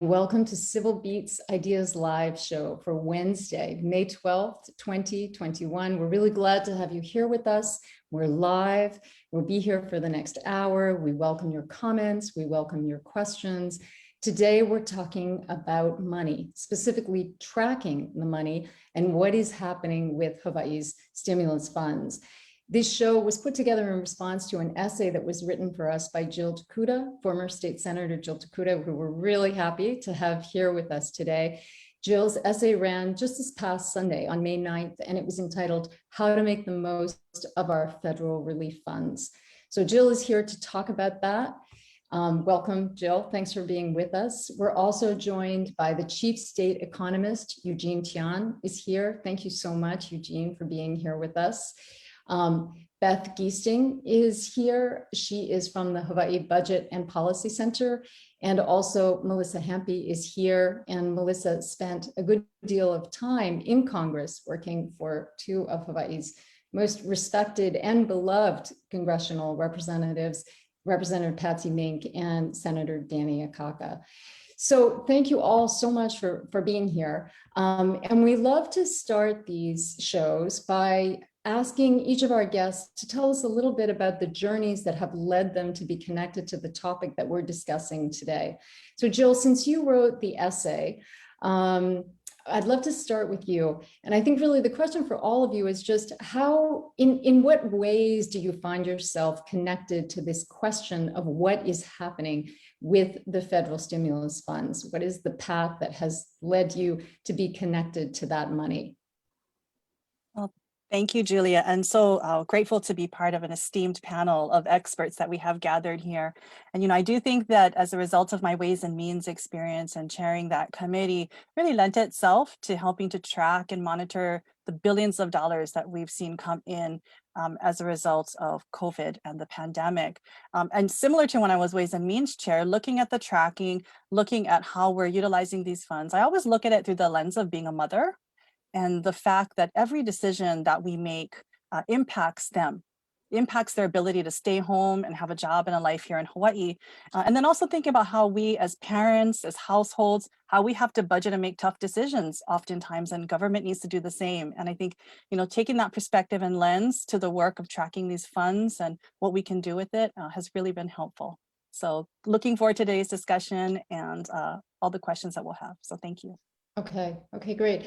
Welcome to Civil Beat's Ideas Live show for Wednesday, May 12th, 2021. We're really glad to have you here with us. We're live. We'll be here for the next hour. We welcome your comments. We welcome your questions. Today, we're talking about money, specifically tracking the money and what is happening with Hawaii's stimulus funds. This show was put together in response to an essay that was written for us by Jill Tokuda, former state senator Jill Tokuda, who we're really happy to have here with us today. Jill's essay ran just this past Sunday on May 9th, and it was entitled, How to Make the Most of Our Federal Relief Funds. So Jill is here to talk about that. Welcome, Jill. Thanks for being with us. We're also joined by the chief state economist, Eugene Tian is here. Thank you so much, Eugene, for being here with us. Beth Giesting is here. She is from the Hawaii Budget and Policy Center. And also Melissa Hampe is here. And Melissa spent a good deal of time in Congress working for two of Hawaii's most respected and beloved congressional representatives, Representative Patsy Mink and Senator Danny Akaka. So thank you all so much for being here. And we love to start these shows by asking each of our guests to tell us a little bit about the journeys that have led them to be connected to the topic that we're discussing today. So Jill, since you wrote the essay, I'd love to start with you. And I think really the question for all of you is just how, in what ways do you find yourself connected to this question of what is happening with the federal stimulus funds? What is the path that has led you to be connected to that money? Well, thank you, Julia. And so grateful to be part of an esteemed panel of experts that we have gathered here. And, I do think that as a result of my Ways and Means experience and chairing that committee really lent itself to helping to track and monitor the billions of dollars that we've seen come in as a result of COVID and the pandemic. And similar to when I was Ways and Means chair, looking at the tracking, looking at how we're utilizing these funds, I always look at it through the lens of being a mother and the fact that every decision that we make impacts them, impacts their ability to stay home and have a job and a life here in Hawaii. And then also thinking about how we as parents, as households, how we have to budget and make tough decisions oftentimes, and government needs to do the same. And I think, taking that perspective and lens to the work of tracking these funds and what we can do with it has really been helpful. So looking forward to today's discussion and all the questions that we'll have. So thank you. Okay, great.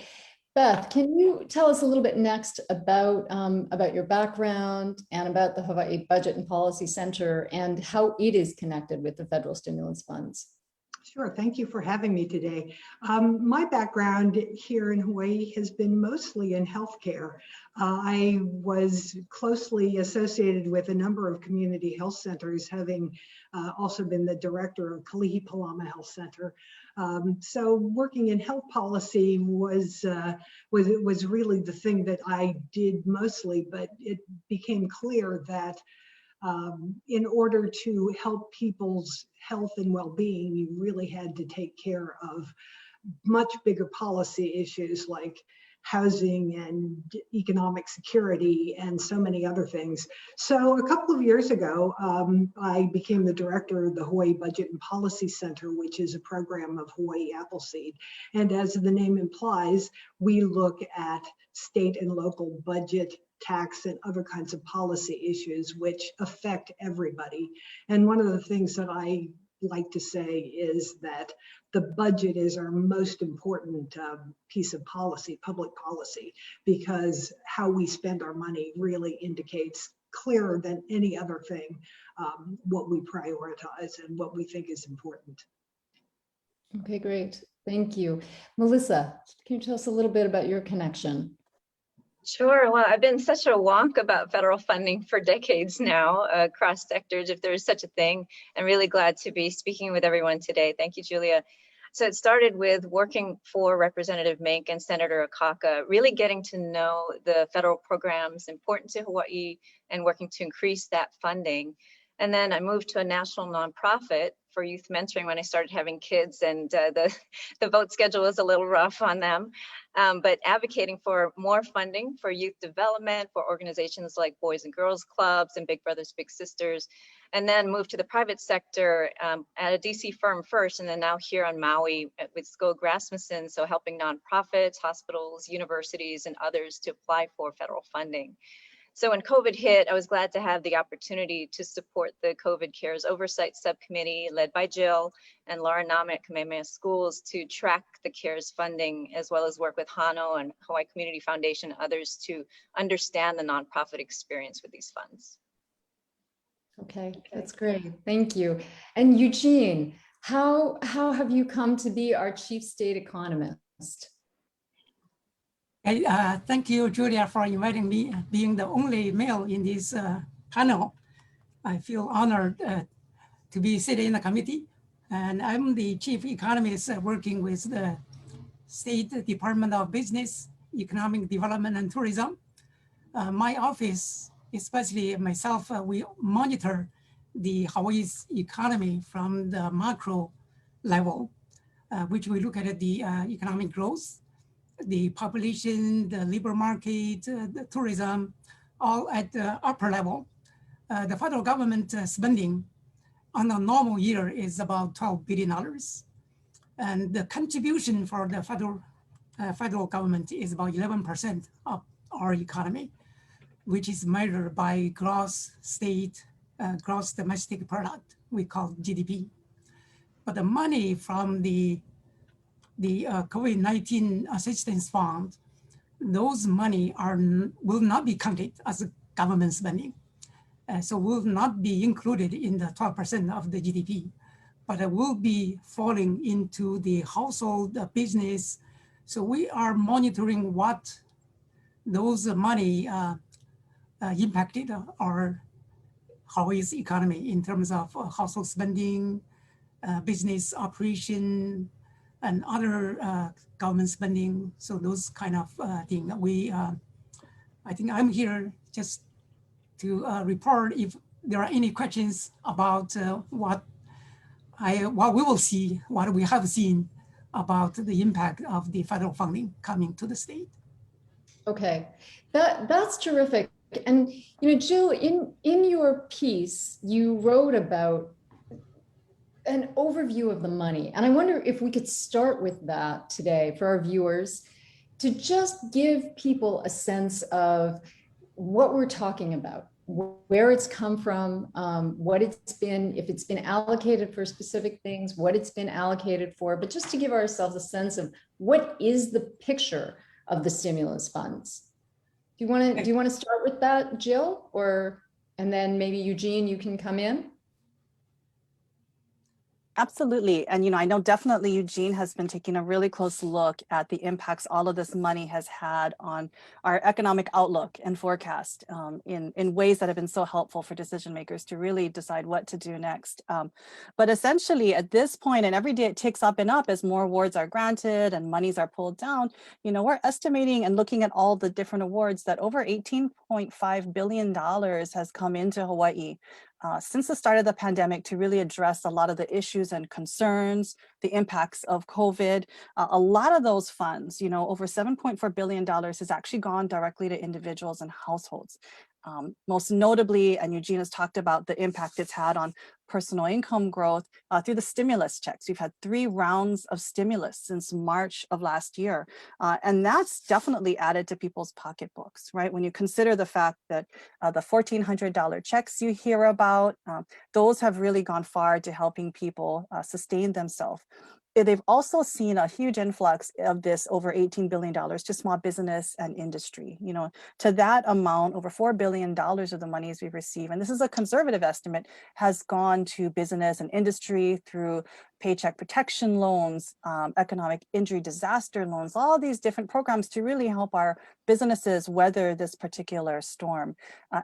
Beth, can you tell us a little bit next about your background and about the Hawaii Budget and Policy Center and how it is connected with the federal stimulus funds? Sure, thank you for having me today. My background here in Hawaii has been mostly in healthcare. I was closely associated with a number of community health centers, having also been the director of Kalihi Palama Health Center. So working in health policy was really the thing that I did mostly, but it became clear that in order to help people's health and well-being, you really had to take care of much bigger policy issues like housing and economic security and so many other things. So a couple of years ago, I became the director of the Hawaii Budget and Policy Center, which is a program of Hawaii Appleseed. And as the name implies, we look at state and local budget, tax, and other kinds of policy issues which affect everybody. And one of the things that I like to say is that the budget is our most important piece of policy, public policy, because how we spend our money really indicates clearer than any other thing what we prioritize and what we think is important. Okay, great. Thank you. Melissa, can you tell us a little bit about your connection? Sure. Well, I've been such a wonk about federal funding for decades now, across sectors, if there is such a thing. I'm really glad to be speaking with everyone today. Thank you, Julia. So it started with working for Representative Mink and Senator Akaka, really getting to know the federal programs important to Hawaii and working to increase that funding. And then I moved to a national nonprofit for youth mentoring when I started having kids, and the vote schedule was a little rough on them. But advocating for more funding for youth development, for organizations like Boys and Girls Clubs and Big Brothers Big Sisters, and then moved to the private sector at a DC firm first, and then now here on Maui with Skog Rasmussen, so helping nonprofits, hospitals, universities, and others to apply for federal funding. So when COVID hit, I was glad to have the opportunity to support the COVID Cares Oversight Subcommittee led by Jill and Laura Nama at Kamehameha Schools to track the CARES funding, as well as work with Hano and Hawaii Community Foundation and others to understand the nonprofit experience with these funds. Okay, that's great. Thank you. And Eugene, how have you come to be our chief state economist? Thank you, Julia, for inviting me. Being the only male in this panel, I feel honored to be sitting in the committee. And I'm the chief economist working with the State Department of Business, Economic Development and Tourism. My office, especially myself, we monitor the Hawaii's economy from the macro level, which we look at the economic growth, the population, the labor market, the tourism, all at the upper level. The federal government spending on a normal year is about $12 billion. And the contribution for the federal government is about 11% of our economy, which is measured by gross domestic product, we call GDP. But the money from the COVID-19 assistance fund, those money will not be counted as government spending. So will not be included in the 12% of the GDP, but it will be falling into the household business. So we are monitoring what those money impacted our Hawaii's economy in terms of household spending, business operation, and other government spending. So those kind of thing. I think I'm here just to report if there are any questions about what we will see, what we have seen about the impact of the federal funding coming to the state. Okay, that's terrific. And Jill, in your piece, you wrote about an overview of the money. And I wonder if we could start with that today for our viewers, to just give people a sense of what we're talking about, where it's come from, what it's been, if it's been allocated for specific things, what it's been allocated for, but just to give ourselves a sense of what is the picture of the stimulus funds. Do you want to start with that, Jill, and then maybe Eugene, you can come in? Absolutely. And, I know definitely Eugene has been taking a really close look at the impacts all of this money has had on our economic outlook and forecast in ways that have been so helpful for decision makers to really decide what to do next. But essentially at this point, and every day it ticks up and up as more awards are granted and monies are pulled down, we're estimating and looking at all the different awards that over $18.5 billion has come into Hawaii since the start of the pandemic to really address a lot of the issues and concerns, the impacts of COVID. A lot of those funds, over $7.4 billion has actually gone directly to individuals and households. Most notably, and Eugene has talked about the impact it's had on personal income growth through the stimulus checks. We've had 3 rounds of stimulus since March of last year. And that's definitely added to people's pocketbooks, right? When you consider the fact that the $1,400 checks you hear about, those have really gone far to helping people sustain themselves. They've also seen a huge influx of this over $18 billion to small business and industry. To that amount, over $4 billion of the monies we've received, and this is a conservative estimate, has gone to business and industry through paycheck protection loans, economic injury disaster loans, all these different programs to really help our businesses weather this particular storm.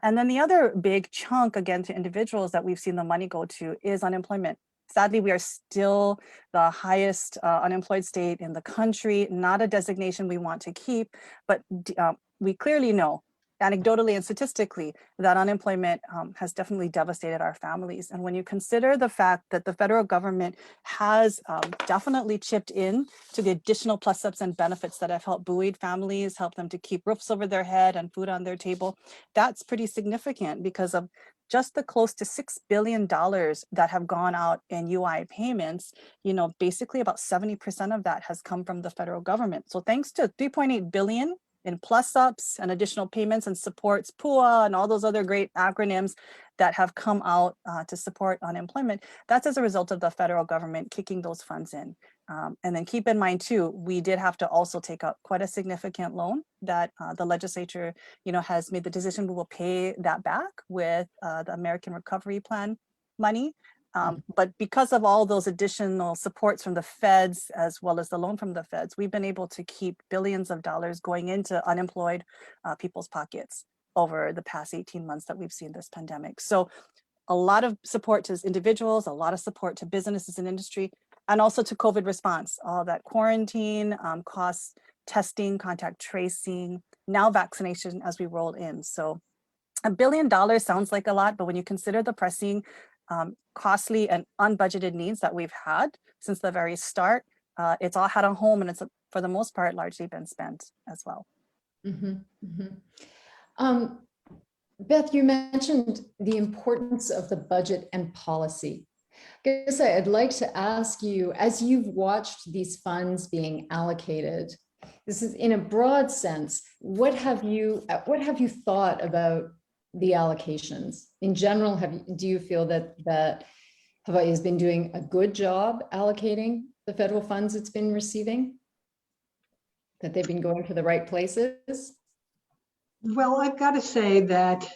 And then the other big chunk, again, to individuals that we've seen the money go to is unemployment. Sadly, we are still the highest unemployed state in the country, not a designation we want to keep, but we clearly know anecdotally and statistically, that unemployment has definitely devastated our families. And when you consider the fact that the federal government has definitely chipped in to the additional plus-ups and benefits that have helped buoyed families, helped them to keep roofs over their head and food on their table, that's pretty significant because of just the close to $6 billion that have gone out in UI payments. Basically about 70% of that has come from the federal government. So thanks to 3.8 billion in plus ups and additional payments and supports, PUA and all those other great acronyms that have come out to support unemployment, that's as a result of the federal government kicking those funds in. And then keep in mind too, we did have to also take up quite a significant loan that the legislature, has made the decision we will pay that back with the American Recovery Plan money. But because of all those additional supports from the feds, as well as the loan from the feds, we've been able to keep billions of dollars going into unemployed people's pockets over the past 18 months that we've seen this pandemic. So a lot of support to individuals, a lot of support to businesses and industry, and also to COVID response, all that quarantine, costs, testing, contact tracing, now vaccination as we roll in. So $1 billion sounds like a lot, but when you consider the pressing, costly and unbudgeted needs that we've had since the very start, it's all had a home, and it's for the most part largely been spent as well. Beth, you mentioned the importance of the budget and policy. I guess I'd like to ask you, as you've watched these funds being allocated, this is in a broad sense, what have you thought about the allocations in general? Do you feel that Hawaii has been doing a good job allocating the federal funds it's been receiving? That they've been going to the right places? Well, I've got to say that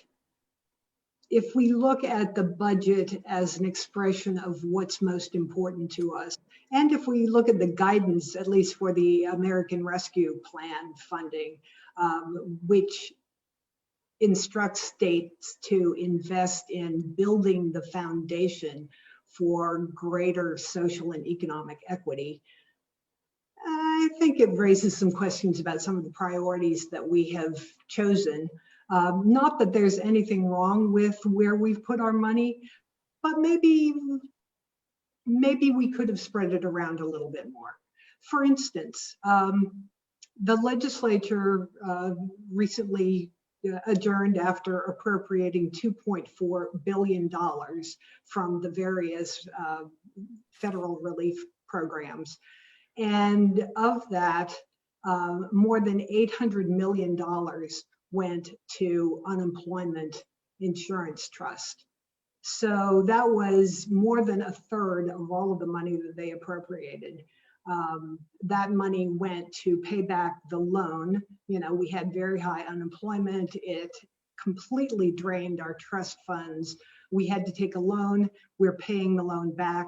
if we look at the budget as an expression of what's most important to us, and if we look at the guidance, at least for the American Rescue Plan funding, which instructs states to invest in building the foundation for greater social and economic equity, I think it raises some questions about some of the priorities that we have chosen. Not that there's anything wrong with where we've put our money, but maybe we could have spread it around a little bit more. For instance, the legislature recently adjourned after appropriating $2.4 billion from the various federal relief programs. And of that, more than $800 million went to unemployment insurance trust. So that was more than a third of all of the money that they appropriated. That money went to pay back the loan. We had very high unemployment. It completely drained our trust funds. We had to take a loan. We're paying the loan back.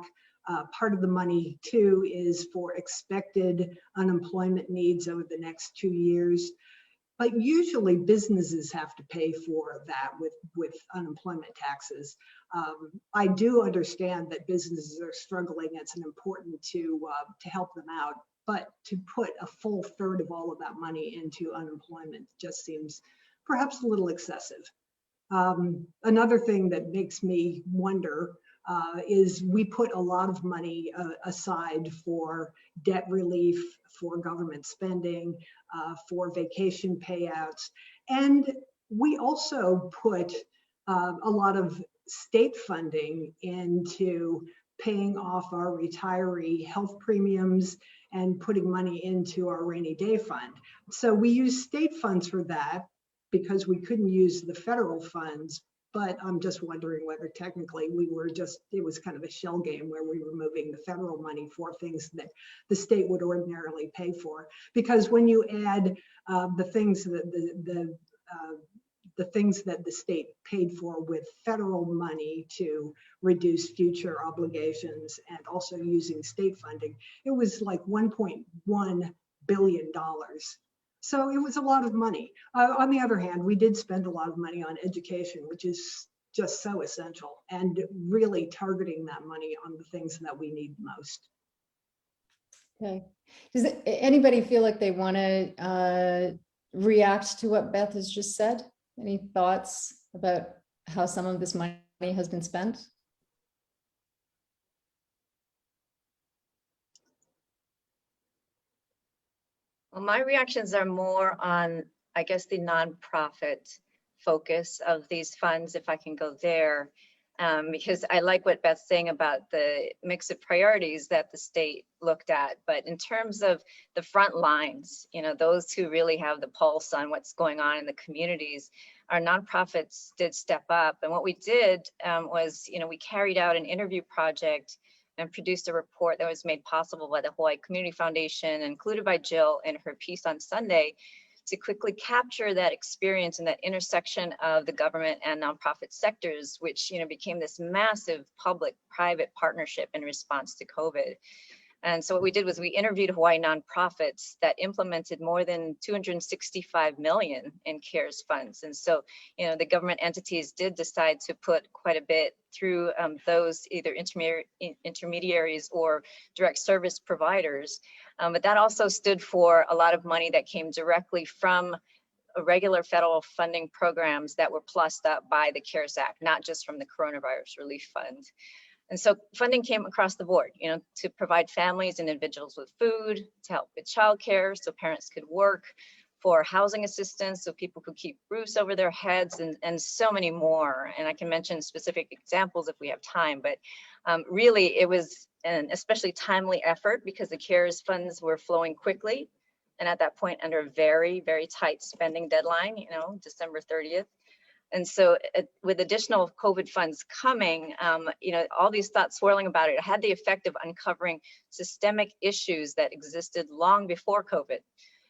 Part of the money too is for expected unemployment needs over the next 2 years. But usually businesses have to pay for that with unemployment taxes. I do understand that businesses are struggling. It's important to help them out, but to put a full third of all of that money into unemployment just seems perhaps a little excessive. Another thing that makes me wonder is we put a lot of money aside for debt relief, for government spending, for vacation payouts. And we also put a lot of state funding into paying off our retiree health premiums and putting money into our rainy day fund. So we use state funds for that because we couldn't use the federal funds. But I'm just wondering whether technically it was kind of a shell game where we were moving the federal money for things that the state would ordinarily pay for. Because when you add the things that the things that the state paid for with federal money to reduce future obligations and also using state funding, it was like $1.1 billion. So it was a lot of money. On the other hand, we did spend a lot of money on education, which is just so essential, and really targeting that money on the things that we need most. Okay. Does anybody feel like they want to react to what Beth has just said? Any thoughts about how some of this money has been spent? Well, my reactions are more on, I guess, the nonprofit focus of these funds, if I can go there, because I like what Beth's saying about the mix of priorities that the state looked at. But in terms of the front lines, you know, those who really have the pulse on what's going on in the communities, our nonprofits did step up. And what we did was, you know, we carried out an interview project and produced a report that was made possible by the Hawaii Community Foundation, included by Jill in her piece on Sunday, to quickly capture that experience and that intersection of the government and nonprofit sectors, which, you know, became this massive public-private partnership in response to COVID. And so what we did was we interviewed Hawaii nonprofits that implemented more than 265 million in CARES funds. And so, you know, the government entities did decide to put quite a bit through those either intermediaries or direct service providers. But that also stood for a lot of money that came directly from regular federal funding programs that were plussed up by the CARES Act, not just from the Coronavirus Relief Fund. And so funding came across the board, you know, to provide families and individuals with food, to help with childcare so parents could work, for housing assistance so people could keep roofs over their heads, and so many more. And I can mention specific examples if we have time, but really it was an especially timely effort because the CARES funds were flowing quickly. And at that point under a very, very tight spending deadline, you know, December 30th. And so with additional COVID funds coming, you know, all these thoughts swirling about it had the effect of uncovering systemic issues that existed long before COVID,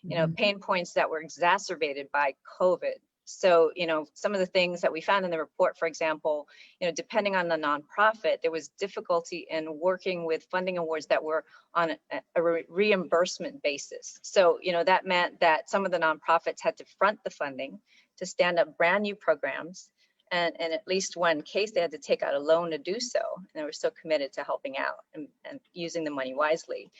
you know, pain points that were exacerbated by COVID. So, you know, some of the things that we found in the report, for example, you know, depending on the nonprofit, there was difficulty in working with funding awards that were on a reimbursement basis. So, you know, that meant that some of the nonprofits had to front the funding to stand up brand new programs. And in at least one case, they had to take out a loan to do so. And they were so committed to helping out and using the money wisely.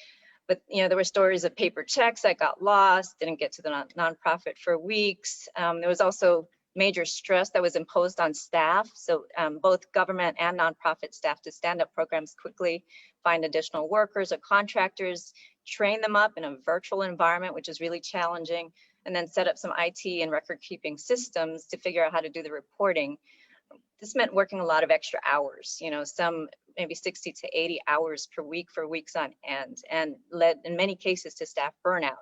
But, you know, there were stories of paper checks that got lost, didn't get to the nonprofit for weeks. There was also major stress that was imposed on staff. So both government and nonprofit staff to stand up programs quickly, find additional workers or contractors, train them up in a virtual environment, which is really challenging, and then set up some IT and record keeping systems to figure out how to do the reporting. This meant working a lot of extra hours, you know, some maybe 60 to 80 hours per week for weeks on end, and led in many cases to staff burnout.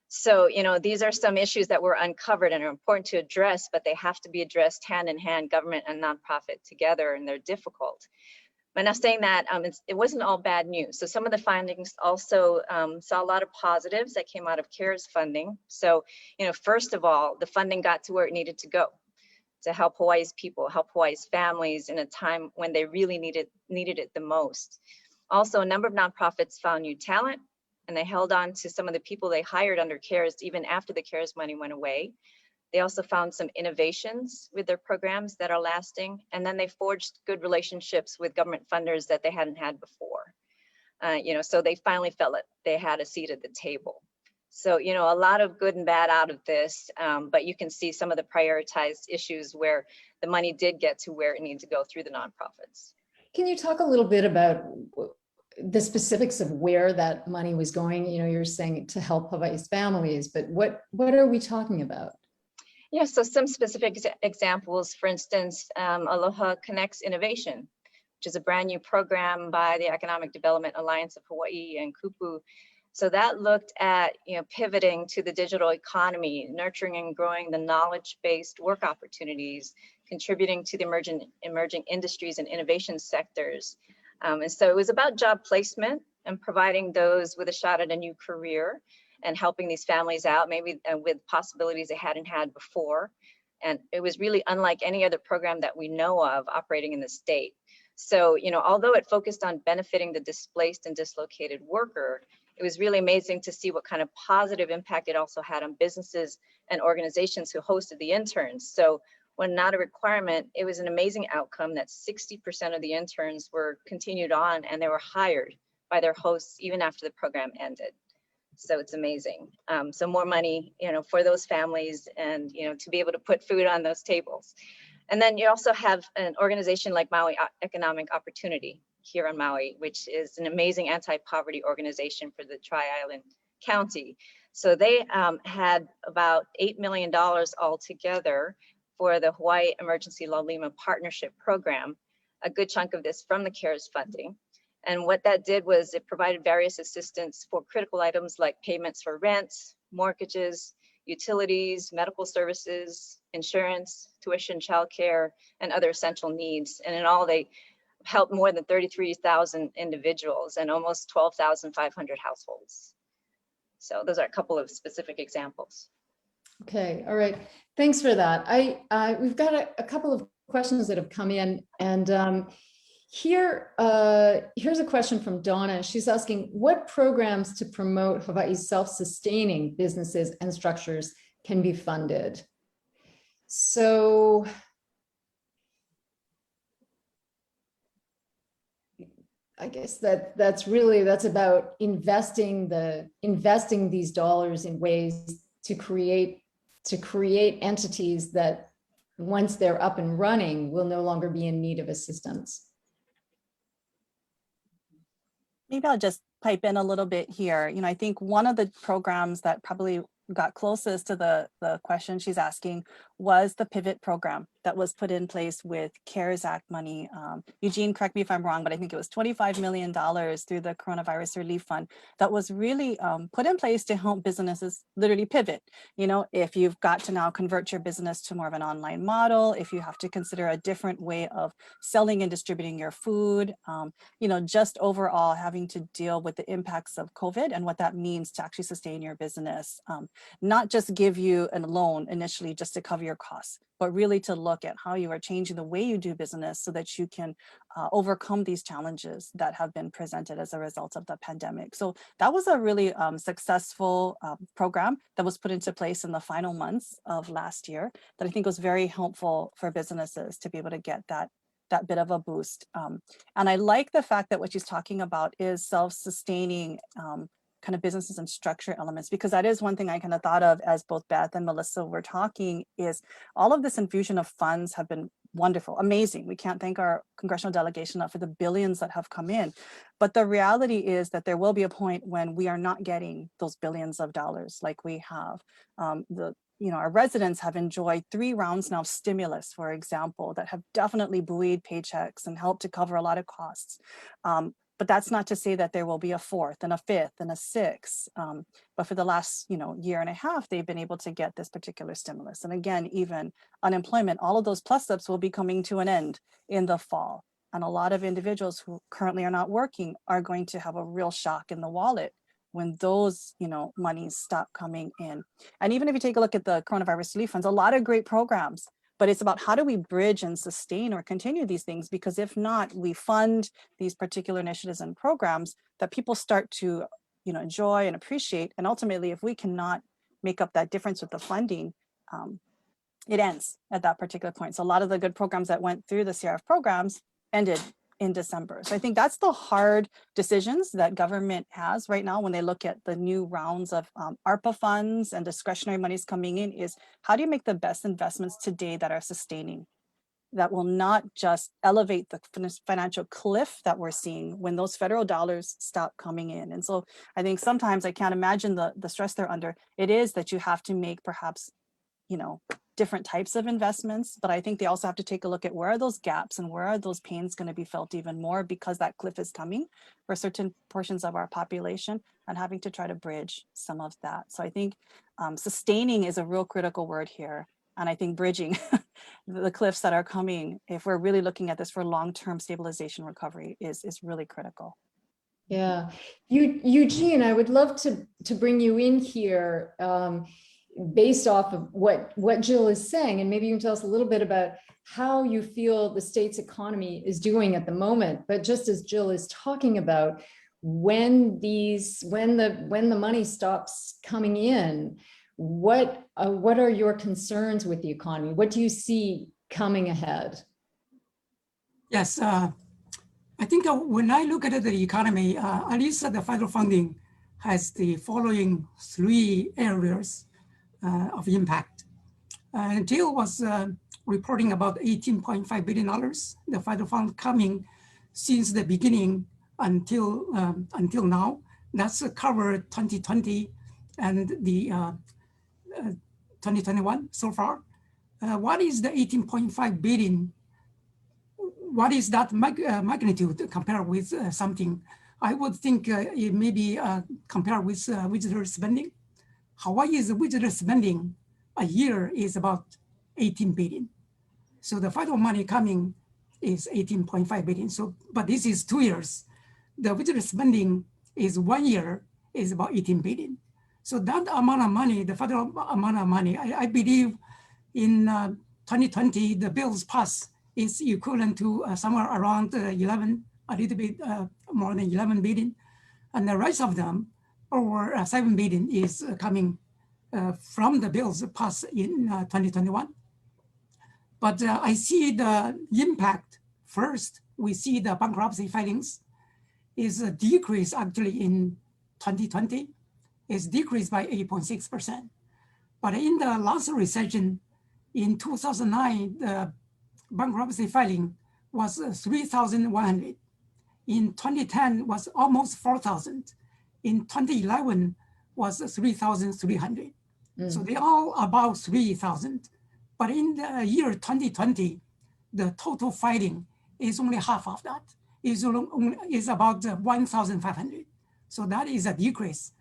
So, you know, these are some issues that were uncovered and are important to address, but they have to be addressed hand in hand, government and nonprofit together, and they're difficult. But now saying that, it wasn't all bad news. So some of the findings also saw a lot of positives that came out of CARES funding. So, you know, first of all, the funding got to where it needed to go to help Hawaii's people, help Hawaii's families in a time when they really needed it the most. Also, a number of nonprofits found new talent, and they held on to some of the people they hired under CARES even after the CARES money went away. They also found some innovations with their programs that are lasting, and then they forged good relationships with government funders that they hadn't had before. You know, so they finally felt that they had a seat at the table. So, you know, a lot of good and bad out of this, but you can see some of the prioritized issues where the money did get to where it needed to go through the nonprofits. Can you talk a little bit about the specifics of where that money was going? You know, you're saying to help Hawaii's families, but what are we talking about? Yeah, so some specific examples, for instance, Aloha Connects Innovation, which is a brand new program by the Economic Development Alliance of Hawaii and Kupu. So that looked at, you know, pivoting to the digital economy, nurturing and growing the knowledge-based work opportunities, contributing to the emerging industries and innovation sectors. And so it was about job placement and providing those with a shot at a new career and helping these families out, maybe with possibilities they hadn't had before. And it was really unlike any other program that we know of operating in the state. So, you know, although it focused on benefiting the displaced and dislocated worker, it was really amazing to see what kind of positive impact it also had on businesses and organizations who hosted the interns. So when not a requirement, it was an amazing outcome that 60% of the interns were continued on and they were hired by their hosts even after the program ended. So it's amazing. So more money, for those families, and to be able to put food on those tables. And then you also have an organization like Maui Economic Opportunity here on Maui, which is an amazing anti-poverty organization for the Tri-Island County. So they had about $8 million altogether for the Hawaii Emergency Laulima Partnership Program, a good chunk of this from the CARES funding. And what that did was it provided various assistance for critical items like payments for rents, mortgages, utilities, medical services, insurance, tuition, childcare, and other essential needs. And in all, they helped more than 33,000 individuals and almost 12,500 households. So those are a couple of specific examples. Okay, all right. Thanks for that. We've got a couple of questions that have come in, and here's a question from Donna. She's asking, what programs to promote Hawaii's self-sustaining businesses and structures can be funded? So I guess that's about investing these dollars in ways to create entities that, once they're up and running, will no longer be in need of assistance. Maybe I'll just pipe in a little bit here. I think one of the programs that probably got closest to the question she's asking was the Pivot program that was put in place with CARES Act money. Eugene, correct me if I'm wrong, but I think it was $25 million through the Coronavirus Relief Fund that was really put in place to help businesses literally pivot. If you've got to now convert your business to more of an online model, if you have to consider a different way of selling and distributing your food, just overall having to deal with the impacts of COVID and what that means to actually sustain your business. Not just give you a loan initially just to cover your costs, but really to look at how you are changing the way you do business so that you can overcome these challenges that have been presented as a result of the pandemic. So that was a really successful program that was put into place in the final months of last year that I think was very helpful for businesses to be able to get that bit of a boost. And I like the fact that what she's talking about is self-sustaining kind of businesses and structure elements, because that is one thing I kind of thought of as both Beth and Melissa were talking, is all of this infusion of funds have been wonderful, amazing. We can't thank our congressional delegation enough for the billions that have come in. But the reality is that there will be a point when we are not getting those billions of dollars like we have. Our residents have enjoyed 3 rounds now of stimulus, for example, that have definitely buoyed paychecks and helped to cover a lot of costs. But that's not to say that there will be a 4th and a 5th and a 6th. But for the last, year and a half, they've been able to get this particular stimulus. And again, even unemployment, all of those plus ups will be coming to an end in the fall. And a lot of individuals who currently are not working are going to have a real shock in the wallet when those, monies stop coming in. And even if you take a look at the coronavirus relief funds, a lot of great programs. But it's about how do we bridge and sustain or continue these things? Because if not, we fund these particular initiatives and programs that people start to, enjoy and appreciate. And ultimately, if we cannot make up that difference with the funding, it ends at that particular point. So a lot of the good programs that went through the CRF programs ended in December. So I think that's the hard decisions that government has right now when they look at the new rounds of ARPA funds and discretionary monies coming in, is how do you make the best investments today that are sustaining, that will not just elevate the financial cliff that we're seeing when those federal dollars stop coming in. And so I think sometimes I can't imagine the stress they're under. It is that you have to make perhaps, different types of investments, but I think they also have to take a look at where are those gaps and where are those pains going to be felt even more, because that cliff is coming for certain portions of our population, and having to try to bridge some of that. So I think sustaining is a real critical word here. And I think bridging the cliffs that are coming, if we're really looking at this for long-term stabilization recovery, is really critical. Yeah, Eugene, I would love to bring you in here based off of what Jill is saying, and maybe you can tell us a little bit about how you feel the state's economy is doing at the moment. But just as Jill is talking about, when the money stops coming in, what are your concerns with the economy? What do you see coming ahead? Yes, I think when I look at the economy, at least the federal funding has the following three areas of impact. Jill was reporting about $18.5 billion, the federal fund coming since the beginning until now. That's covered 2020 and the 2021 so far. What is the 18.5 billion? What is that magnitude compared with something? I would think it may be compared with visitor spending. Hawaii's visitor spending a year is about 18 billion. So the federal money coming is 18.5 billion. So, but this is 2 years. The visitor spending is 1 year is about 18 billion. So that amount of money, the federal amount of money, I believe in 2020, the bills passed is equivalent to somewhere around 11, a little bit more than 11 billion. And the rest of them, over 7 billion is coming from the bills passed in 2021. But I see the impact first. We see the bankruptcy filings is a decrease actually in 2020, is decreased by 8.6%. But in the last recession in 2009, the bankruptcy filing was 3,100. In 2010 was almost 4,000. In 2011 was 3,300. So they all about 3,000. But in the year 2020, the total filing is only half of that. Is about 1,500. So that is a decrease.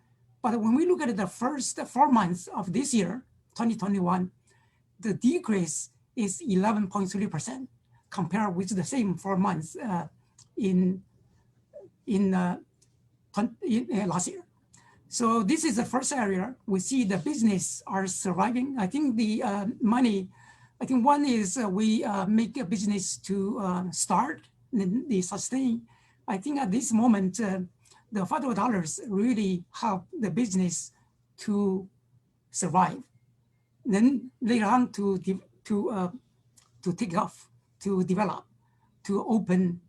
But when we look at the first 4 months of this year, 2021, the decrease is 11.3% compared with the same 4 months in last year. So this is the first area. We see the business are surviving. I think the money, I think one is we make a business to start, and they sustain. I think at this moment, the federal dollars really help the business to survive. Then later on to take off, to develop, to open,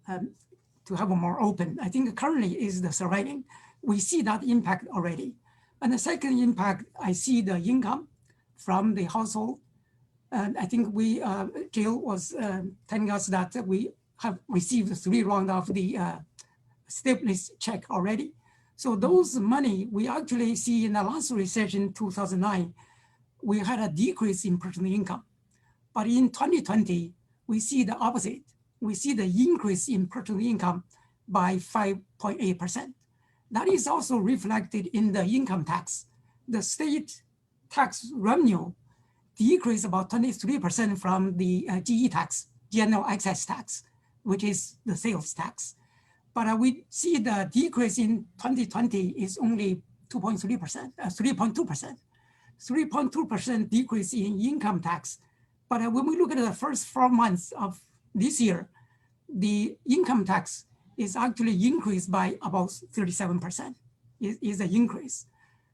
to have a more open. I think currently is the surviving. We see that impact already. And the second impact, I see the income from the household. And I think we, Jill was telling us that we have received 3 rounds of the stimulus check already. So those money, we actually see in the last recession, 2009, we had a decrease in personal income. But in 2020, we see the opposite. We see the increase in personal income by 5.8%. That is also reflected in the income tax. The state tax revenue decreased about 23% from the GE tax, general excise tax, which is the sales tax. But we see the decrease in 2020 is only 2.3%, 3.2%. 3.2% decrease in income tax. But when we look at the first 4 months of this year, the income tax is actually increased by about 37%, is an increase.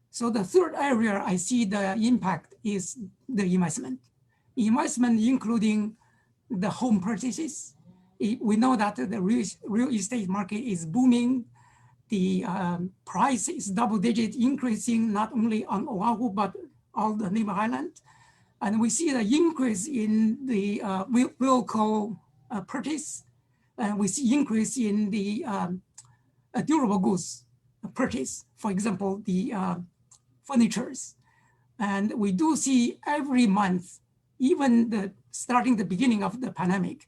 So the third area I see the impact is the investment. Investment including the home purchases. We know that the real estate market is booming. The price is double-digit increasing, not only on Oahu, but all the neighbor island. And we see the increase in the vehicle purchase. And we see increase in the durable goods purchase, for example, the furnitures. And we do see every month, even starting the beginning of the pandemic,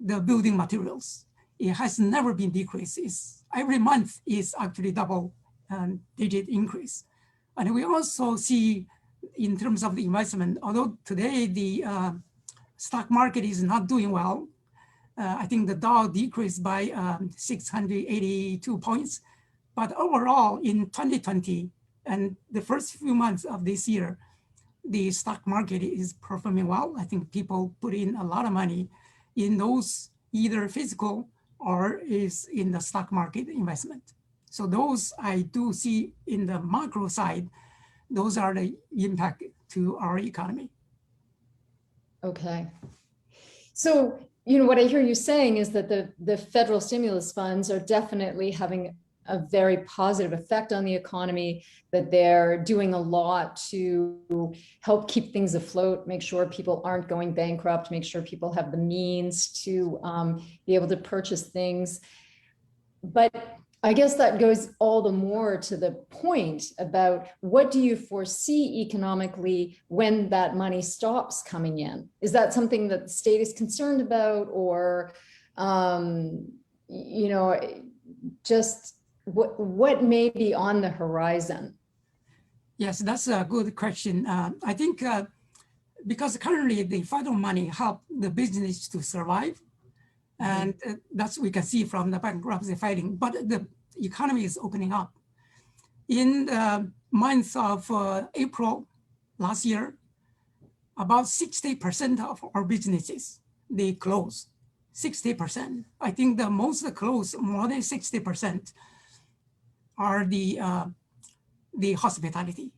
the building materials, it has never been decreased. Every month is actually double-digit increase. And we also see in terms of the investment, although today the stock market is not doing well, I think the Dow decreased by 682 points. But overall in 2020 and the first few months of this year, the stock market is performing well. I think people put in a lot of money in those either physical or is in the stock market investment. So those I do see in the macro side, those are the impact to our economy. Okay. So, you know, what I hear you saying is that the federal stimulus funds are definitely having a very positive effect on the economy, that they're doing a lot to help keep things afloat, make sure people aren't going bankrupt, make sure people have the means to be able to purchase things. But I guess that goes all the more to the point about what do you foresee economically when that money stops coming in? Is that something that the state is concerned about, or, you know, just what may be on the horizon? Yes, that's a good question. I think because currently the federal money help the business to survive, and that's we can see from the bankruptcy filing, but the economy is opening up. In the month of April last year, about 60% of our businesses, they closed, 60%. I think the most closed, more than 60%, are the hospitality,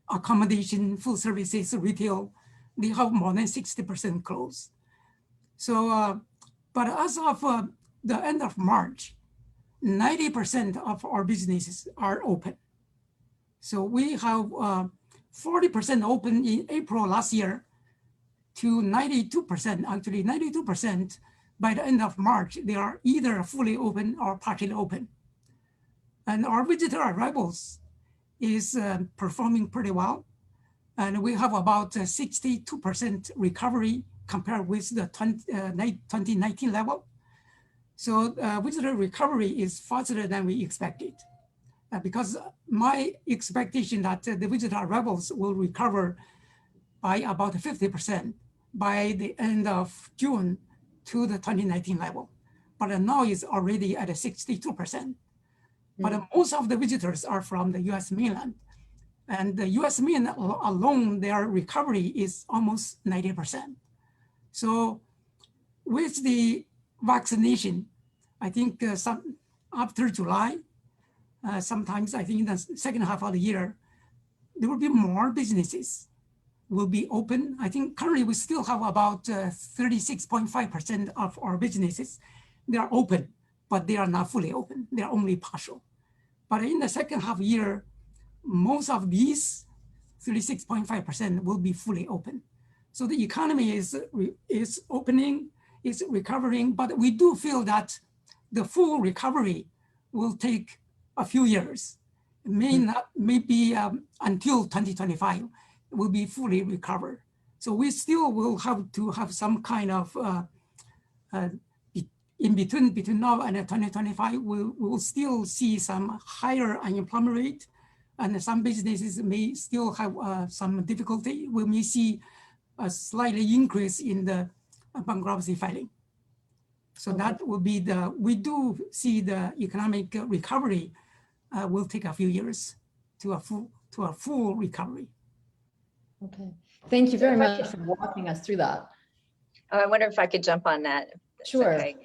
accommodation, food services, retail. They have more than 60% closed. So, but as of the end of March, 90% of our businesses are open. So we have 40% open in April last year to 92%, actually 92% by the end of March, they are either fully open or partially open. And our visitor arrivals is performing pretty well. And we have about 62% recovery compared with the 2019 level. So visitor recovery is faster than we expected. Because my expectation that the visitor arrivals will recover by about 50% by the end of June to the 2019 level. But now it's already at a 62%. But most of the visitors are from the US mainland. And the US mainland alone, their recovery is almost 90%. So with the vaccination, I think after July, sometimes I think in the second half of the year, there will be more businesses will be open. I think currently we still have about 36.5% of our businesses. They are open, but they are not fully open. They are only partial. But in the second half year, most of these 36.5% will be fully open. So the economy is opening, is recovering, but we do feel that the full recovery will take a few years. It may be until 2025 will be fully recovered. So we still will have to have some kind of in between now and 2025, we will still see some higher unemployment rate, and some businesses may still have some difficulty. We may see a slightly increase in the bankruptcy filing. So that will be we do see the economic recovery will take a few years to a full recovery. Okay, thank you very much for walking us through that. I wonder if I could jump on that. Sure. Okay.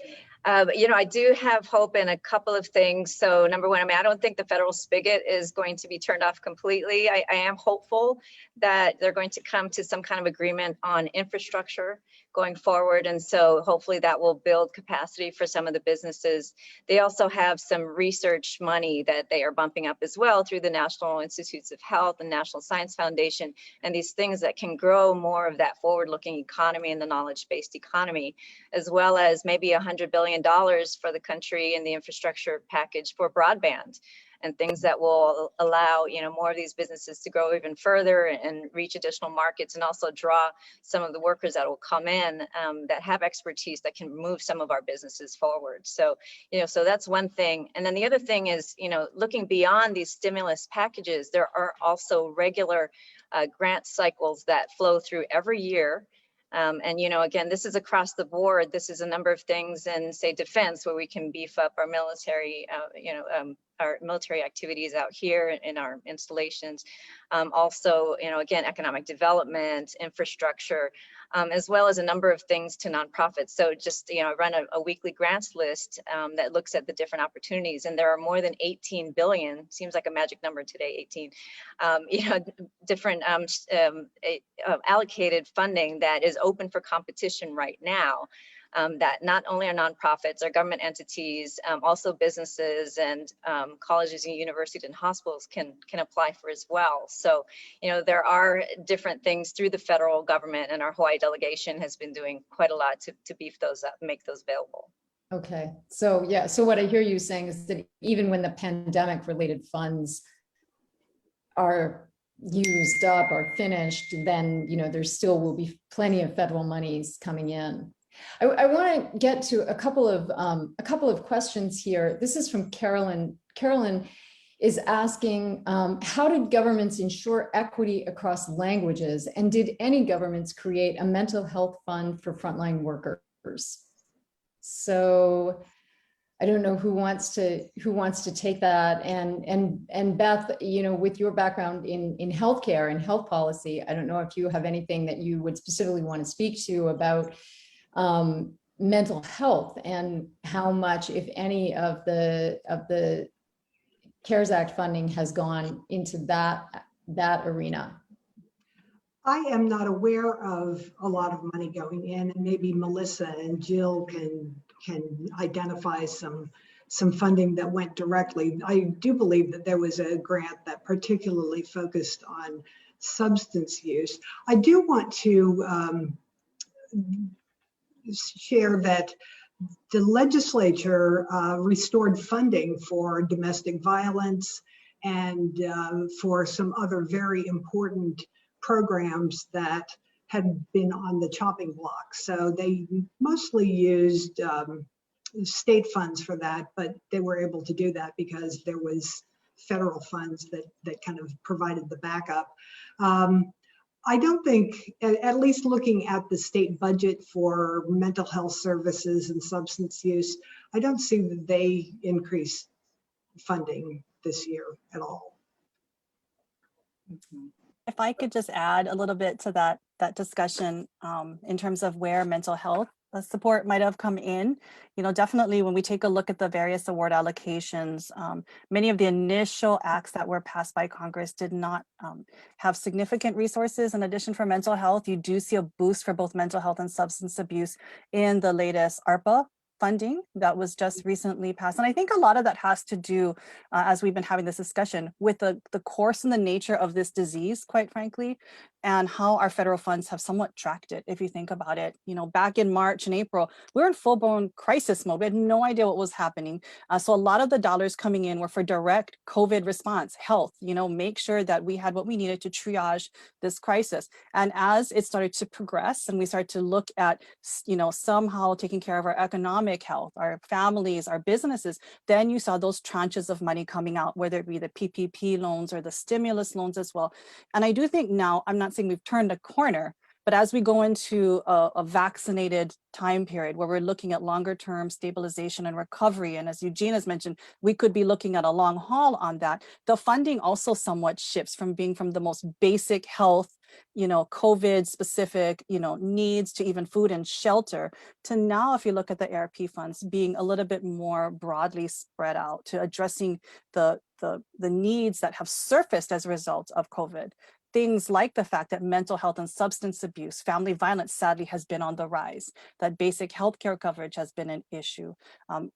You know, I do have hope in a couple of things. So number one, I mean, I don't think the federal spigot is going to be turned off completely. I am hopeful that they're going to come to some kind of agreement on infrastructure going forward. And so hopefully that will build capacity for some of the businesses. They also have some research money that they are bumping up as well through the National Institutes of Health and National Science Foundation, and these things that can grow more of that forward-looking economy and the knowledge-based economy, as well as maybe $100 billion for the country in the infrastructure package for broadband, and things that will allow, you know, more of these businesses to grow even further and reach additional markets, and also draw some of the workers that will come in that have expertise that can move some of our businesses forward. So, you know, so that's one thing. And then the other thing is, you know, looking beyond these stimulus packages, there are also regular grant cycles that flow through every year. And, you know, again, this is across the board. This is a number of things in, say, defense, where we can beef up our military, our military activities out here in our installations. Also, you know, again, economic development, infrastructure, as well as a number of things to nonprofits. So just, you know, I run a weekly grants list that looks at the different opportunities, and there are more than 18 billion, seems like a magic number today, 18, you know, different allocated funding that is open for competition right now. that not only are nonprofits or government entities, also businesses and colleges and universities and hospitals can apply for as well. So, you know, there are different things through the federal government, and our Hawaii delegation has been doing quite a lot to beef those up, make those available. Okay, so yeah, so what I hear you saying is that even when the pandemic related funds are used up or finished, then, you know, there still will be plenty of federal monies coming in. I want to get to a couple of questions here. This is from Carolyn. Carolyn is asking, how did governments ensure equity across languages? And did any governments create a mental health fund for frontline workers? So I don't know who wants to take that. And Beth, you know, with your background in healthcare and health policy, I don't know if you have anything that you would specifically want to speak to about mental health and how much, if any, of the CARES Act funding has gone into that arena. I am not aware of a lot of money going in, and maybe Melissa and Jill can identify some funding that went directly. I do believe that there was a grant that particularly focused on substance use. I do want to share that the legislature restored funding for domestic violence and for some other very important programs that had been on the chopping block. So they mostly used state funds for that, but they were able to do that because there was federal funds that kind of provided the backup. I don't think, at least looking at the state budget for mental health services and substance use, I don't see that they increased funding this year at all. If I could just add a little bit to that discussion in terms of where mental health support might have come in. You know, definitely when we take a look at the various award allocations, many of the initial acts that were passed by Congress did not have significant resources in addition for mental health. You do see a boost for both mental health and substance abuse in the latest ARPA funding that was just recently passed. And I think a lot of that has to do, as we've been having this discussion, with the course and the nature of this disease, quite frankly, and how our federal funds have somewhat tracked it. If you think about it, you know, back in March and April, we were in full-blown crisis mode. We had no idea what was happening. So a lot of the dollars coming in were for direct COVID response, health, you know, make sure that we had what we needed to triage this crisis. And as it started to progress and we started to look at, you know, somehow taking care of our economic health, our families, our businesses, then you saw those tranches of money coming out, whether it be the PPP loans or the stimulus loans as well. And I do think now, I'm not saying we've turned a corner, but as we go into a vaccinated time period where we're looking at longer term stabilization and recovery, and as Eugene has mentioned, we could be looking at a long haul on that, the funding also somewhat shifts from being from the most basic health, you know, COVID specific, you know, needs to even food and shelter, to now, if you look at the ARP funds, being a little bit more broadly spread out to addressing the needs that have surfaced as a result of COVID. Things like the fact that mental health and substance abuse, family violence, sadly, has been on the rise, that basic healthcare coverage has been an issue.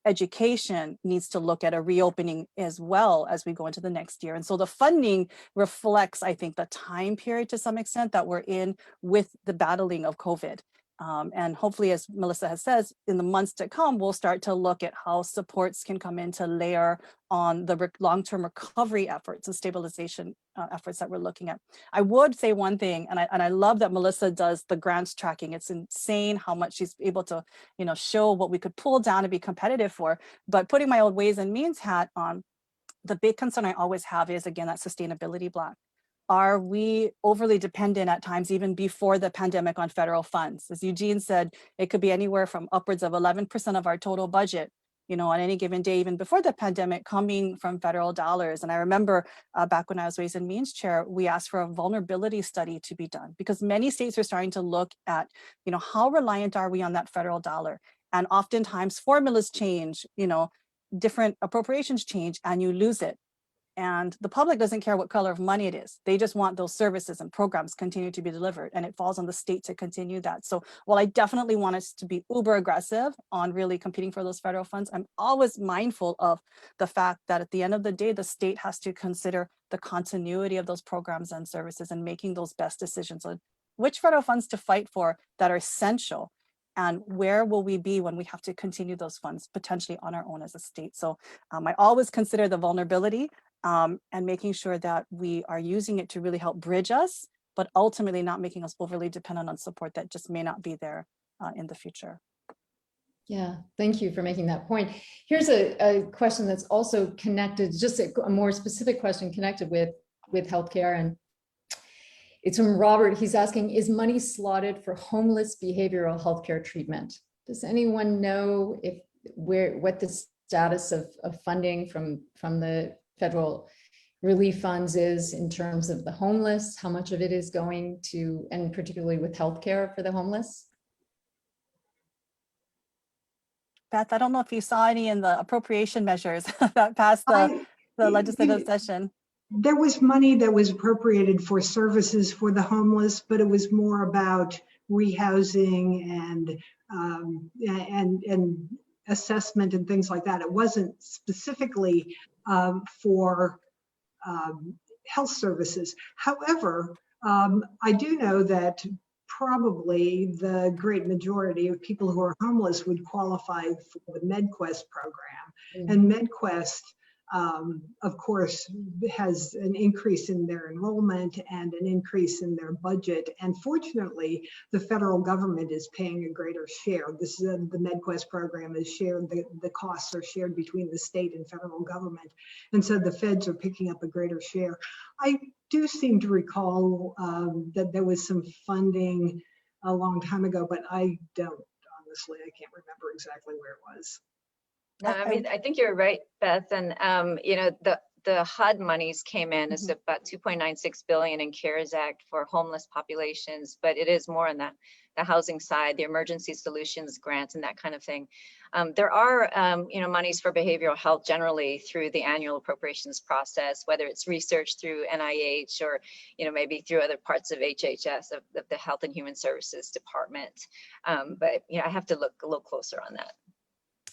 Education needs to look at a reopening as well as we go into the next year. And so the funding reflects, I think, the time period to some extent that we're in with the battling of COVID. And hopefully, as Melissa has said, in the months to come, we'll start to look at how supports can come in to layer on the long-term recovery efforts and stabilization efforts that we're looking at. I would say one thing, and I love that Melissa does the grants tracking. It's insane how much she's able to, you know, show what we could pull down and be competitive for. But putting my old Ways and Means hat on, the big concern I always have is, again, that sustainability block. Are we overly dependent at times, even before the pandemic, on federal funds? As Eugene said, it could be anywhere from upwards of 11% of our total budget, you know, on any given day, even before the pandemic, coming from federal dollars. And I remember back when I was Ways and Means chair, we asked for a vulnerability study to be done because many states are starting to look at, you know, how reliant are we on that federal dollar? And oftentimes formulas change, you know, different appropriations change and you lose it. And the public doesn't care what color of money it is. They just want those services and programs continue to be delivered, and it falls on the state to continue that. So while I definitely want us to be uber aggressive on really competing for those federal funds, I'm always mindful of the fact that at the end of the day, the state has to consider the continuity of those programs and services and making those best decisions on which federal funds to fight for that are essential, and where will we be when we have to continue those funds potentially on our own as a state. So I always consider the vulnerability and making sure that we are using it to really help bridge us, but ultimately not making us overly dependent on support that just may not be there in the future. Yeah, thank you for making that point. Here's a question that's also connected, just a more specific question connected with healthcare, and it's from Robert. He's asking, is money slotted for homeless behavioral healthcare treatment? Does anyone know what the status of funding from the federal relief funds is in terms of the homeless? How much of it is going to, and particularly with healthcare for the homeless? Beth, I don't know if you saw any in the appropriation measures that passed the legislative session. There was money that was appropriated for services for the homeless, but it was more about rehousing and assessment and things like that. It wasn't specifically for health services. However, I do know that probably the great majority of people who are homeless would qualify for the MedQuest program. And MedQuest, of course, has an increase in their enrollment and an increase in their budget. And fortunately, the federal government is paying a greater share. This is the MedQuest program is shared, the costs are shared between the state and federal government. And so the feds are picking up a greater share. I do seem to recall that there was some funding a long time ago, but I don't, honestly, I can't remember exactly where it was. No, I mean, I think you're right, Beth. And, you know, the HUD monies came in as about 2.96 billion in CARES Act for homeless populations, but it is more on the housing side, the emergency solutions grants and that kind of thing. There are, you know, monies for behavioral health generally through the annual appropriations process, whether it's research through NIH or, you know, maybe through other parts of HHS, of the Health and Human Services Department. But, you know, I have to look a little closer on that.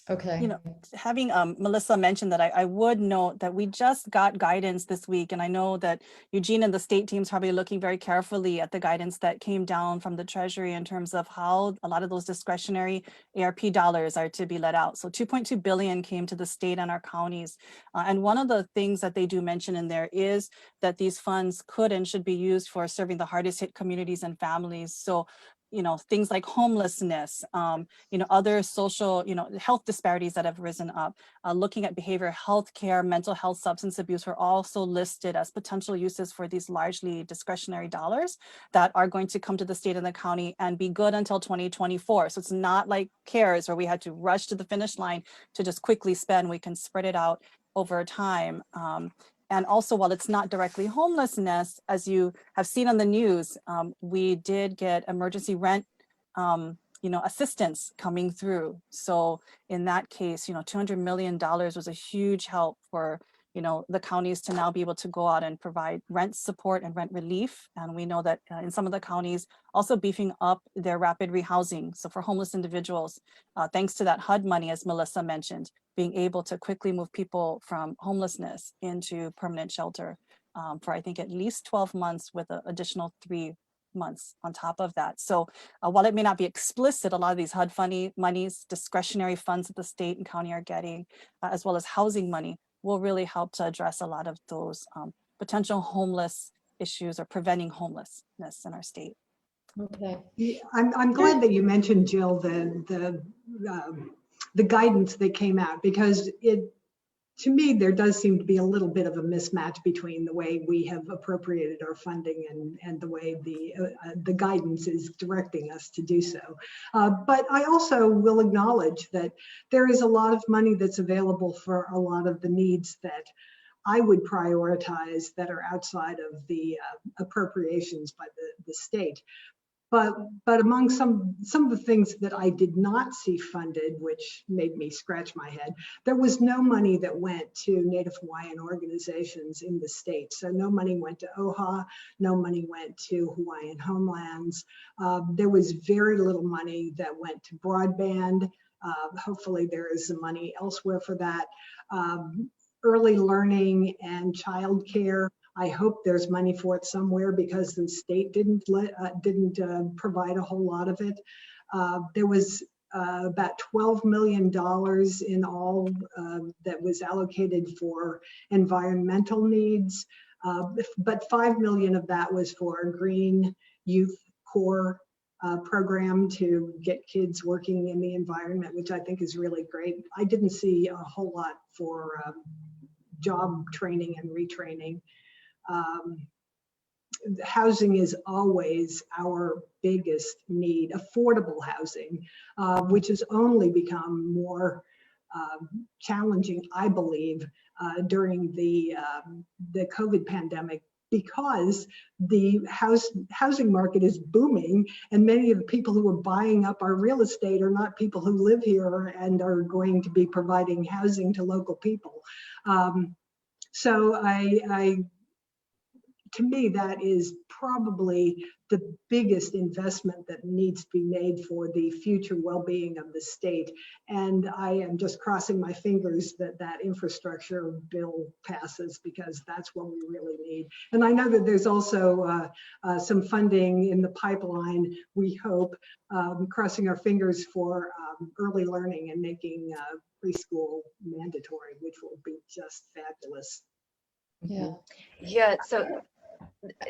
Okay. You know, having Melissa mentioned that, I would note that we just got guidance this week, and I know that Eugene and the state team's probably looking very carefully at the guidance that came down from the Treasury in terms of how a lot of those discretionary ARP dollars are to be let out. So 2.2 billion came to the state and our counties. And one of the things that they do mention in there is that these funds could and should be used for serving the hardest hit communities and families. So, you know, things like homelessness, you know, other social, you know, health disparities that have risen up, looking at behavioral health care, mental health, substance abuse were also listed as potential uses for these largely discretionary dollars that are going to come to the state and the county and be good until 2024. So it's not like CARES where we had to rush to the finish line to just quickly spend. We can spread it out over time. And also, while it's not directly homelessness, as you have seen on the news, we did get emergency rent, you know, assistance coming through. So in that case, you know, $200 million was a huge help for, you know, the counties to now be able to go out and provide rent support and rent relief. And we know that in some of the counties also beefing up their rapid rehousing. So for homeless individuals, thanks to that HUD money, as Melissa mentioned, being able to quickly move people from homelessness into permanent shelter for, I think, at least 12 months with an additional 3 months on top of that. So while it may not be explicit, a lot of these HUD monies, discretionary funds that the state and county are getting, as well as housing money, will really help to address a lot of those potential homeless issues or preventing homelessness in our state. Okay. Yeah, I'm glad that you mentioned, Jill, the guidance that came out, because to me, there does seem to be a little bit of a mismatch between the way we have appropriated our funding and the way the guidance is directing us to do so. But I also will acknowledge that there is a lot of money that's available for a lot of the needs that I would prioritize that are outside of the appropriations by the state. But among some of the things that I did not see funded, which made me scratch my head, there was no money that went to Native Hawaiian organizations in the state. So no money went to OHA, no money went to Hawaiian Homelands. There was very little money that went to broadband. Hopefully there is some money elsewhere for that. Early learning and childcare, I hope there's money for it somewhere because the state didn't provide a whole lot of it. There was about $12 million in all that was allocated for environmental needs, but $5 million of that was for a Green Youth Corps program to get kids working in the environment, which I think is really great. I didn't see a whole lot for job training and retraining. Housing is always our biggest need, affordable housing, which has only become more challenging, I believe, during the COVID pandemic, because the housing market is booming, and many of the people who are buying up our real estate are not people who live here and are going to be providing housing to local people. So to me, that is probably the biggest investment that needs to be made for the future well-being of the state. And I am just crossing my fingers that that infrastructure bill passes, because that's what we really need. And I know that there's also some funding in the pipeline, we hope, crossing our fingers for early learning and making preschool mandatory, which will be just fabulous. Yeah. Yeah, so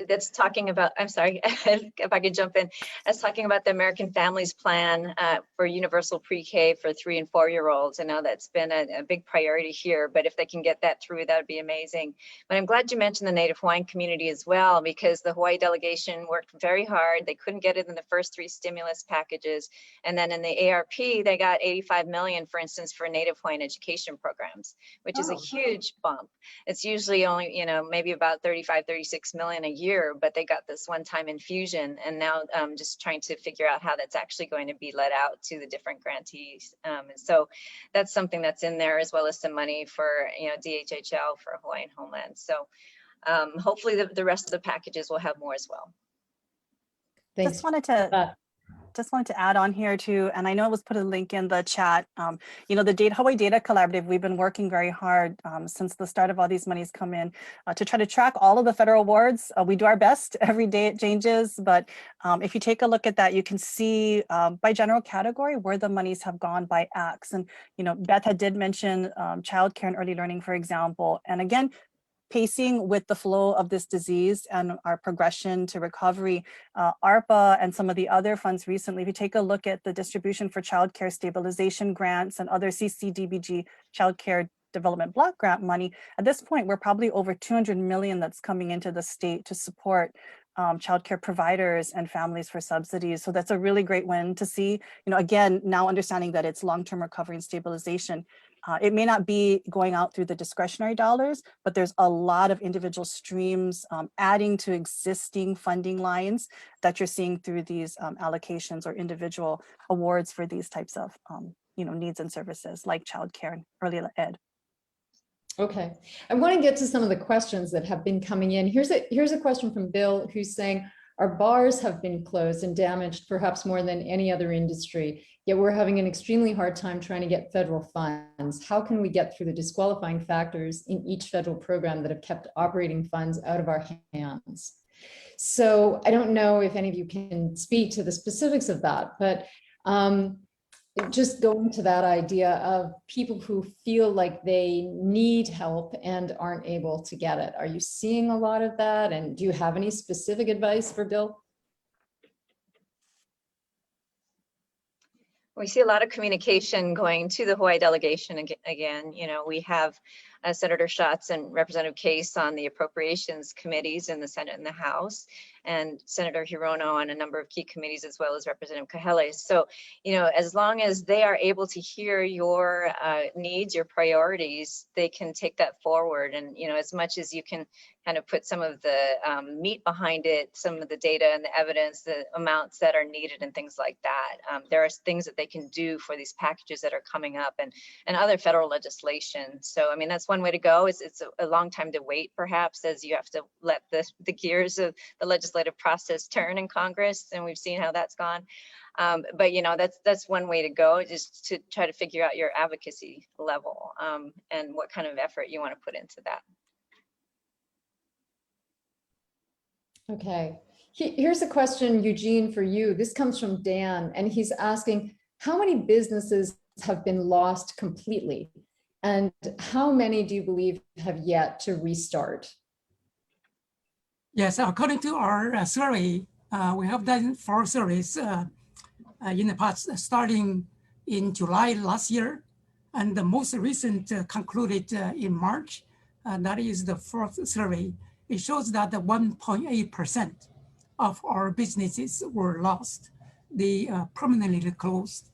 that's talking about, I'm sorry, if I could jump in, that's talking about the American Families Plan for universal pre-K for 3- and 4-year-olds. I know that's been a big priority here, but if they can get that through, that would be amazing. But I'm glad you mentioned the Native Hawaiian community as well, because the Hawaii delegation worked very hard. They couldn't get it in the first 3 stimulus packages. And then in the ARP, they got $85 million, for instance, for Native Hawaiian education programs, which is a huge bump. It's usually only, maybe about 35, 36 million a year, but they got this one-time infusion, and now just trying to figure out how that's actually going to be let out to the different grantees. And so that's something that's in there, as well as some money for DHHL for Hawaiian Homeland. So hopefully the rest of the packages will have more as well. Thanks. Just wanted to add on here too, and I know it was put a link in the chat. The Hawaii Data Collaborative, we've been working very hard since the start of all these monies come in to try to track all of the federal awards. We do our best. Every day it changes, but if you take a look at that, you can see by general category where the monies have gone by acts. And Beth did mention childcare and early learning, for example. And again, pacing with the flow of this disease and our progression to recovery, ARPA and some of the other funds recently, if you take a look at the distribution for childcare stabilization grants and other CCDBG childcare development block grant money, at this point, we're probably over 200 million that's coming into the state to support childcare providers and families for subsidies. So that's a really great win to see. Again, now understanding that it's long-term recovery and stabilization. It may not be going out through the discretionary dollars, but there's a lot of individual streams adding to existing funding lines that you're seeing through these allocations or individual awards for these types of needs and services like childcare and early ed. Okay, I want to get to some of the questions that have been coming in. Here's a question from Bill, who's saying, our bars have been closed and damaged perhaps more than any other industry, yet we're having an extremely hard time trying to get federal funds. How can we get through the disqualifying factors in each federal program that have kept operating funds out of our hands? So I don't know if any of you can speak to the specifics of that, but just going to that idea of people who feel like they need help and aren't able to get it. Are you seeing a lot of that? And do you have any specific advice for Bill? We see a lot of communication going to the Hawaii delegation again. We have Senator Schatz and Representative Case on the appropriations committees in the Senate and the House, and Senator Hirono on a number of key committees, as well as Representative Cajeles. So, as long as they are able to hear your needs, your priorities, they can take that forward. And, as much as you can kind of put some of the meat behind it, some of the data and the evidence, the amounts that are needed and things like that, there are things that they can do for these packages that are coming up and other federal legislation. So, I mean, that's one way to go. It's a long time to wait, perhaps, as you have to let the gears of the legislative process turn in Congress, and we've seen how that's gone. But that's one way to go, just to try to figure out your advocacy level and what kind of effort you want to put into that. Okay, here's a question, Eugene, for you. This comes from Dan, and he's asking, how many businesses have been lost completely? And how many do you believe have yet to restart? Yes, according to our survey, we have done 4 surveys in the past, starting in July last year. And the most recent concluded in March. That is the 4th survey. It shows that 1.8% of our businesses were lost. They permanently closed.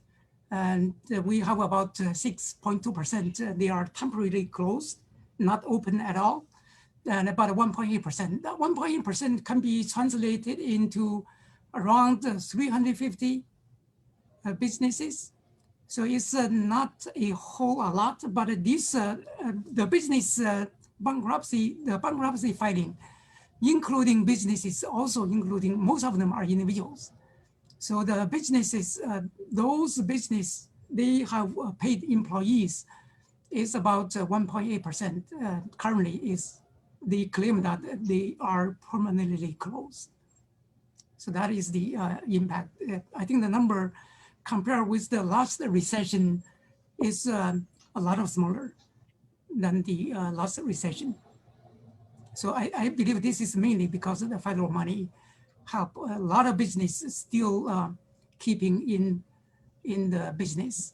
And we have about 6.2%. They are temporarily closed, not open at all. And about 1.8%. That 1.8% can be translated into around 350 businesses. So it's not a whole lot, but this the business bankruptcy filing, including businesses, also including, most of them are individuals. So the businesses, those business, they have paid employees is about 1.8%. Currently is, they claim that they are permanently closed. So that is the impact. I think the number compared with the last recession is a lot smaller than the last recession. So I believe this is mainly because of the federal money help a lot of business still keeping in the business.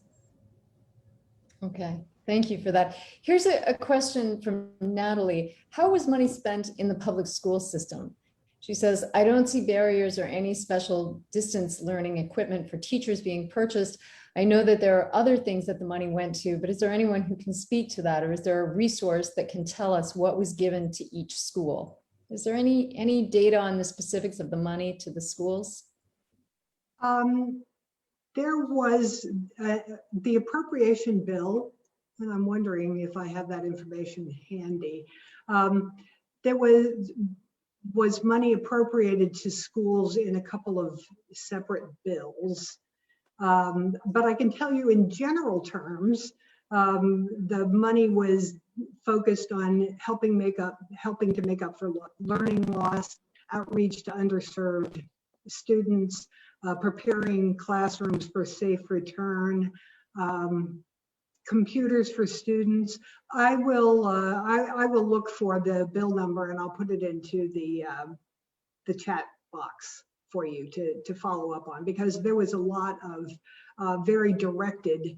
Okay, thank you for that. Here's a question from Natalie. How was money spent in the public school system? She says, I don't see barriers or any special distance learning equipment for teachers being purchased. I know that there are other things that the money went to, but is there anyone who can speak to that? Or is there a resource that can tell us what was given to each school? Is there any data on the specifics of the money to the schools? There was the appropriation bill, and I'm wondering if I have that information handy. There was money appropriated to schools in a couple of separate bills. But I can tell you in general terms, the money was focused on helping to make up for learning loss, outreach to underserved students, preparing classrooms for safe return, computers for students. I will look for the bill number and I'll put it into the chat box for you to follow up on, because there was a lot of very directed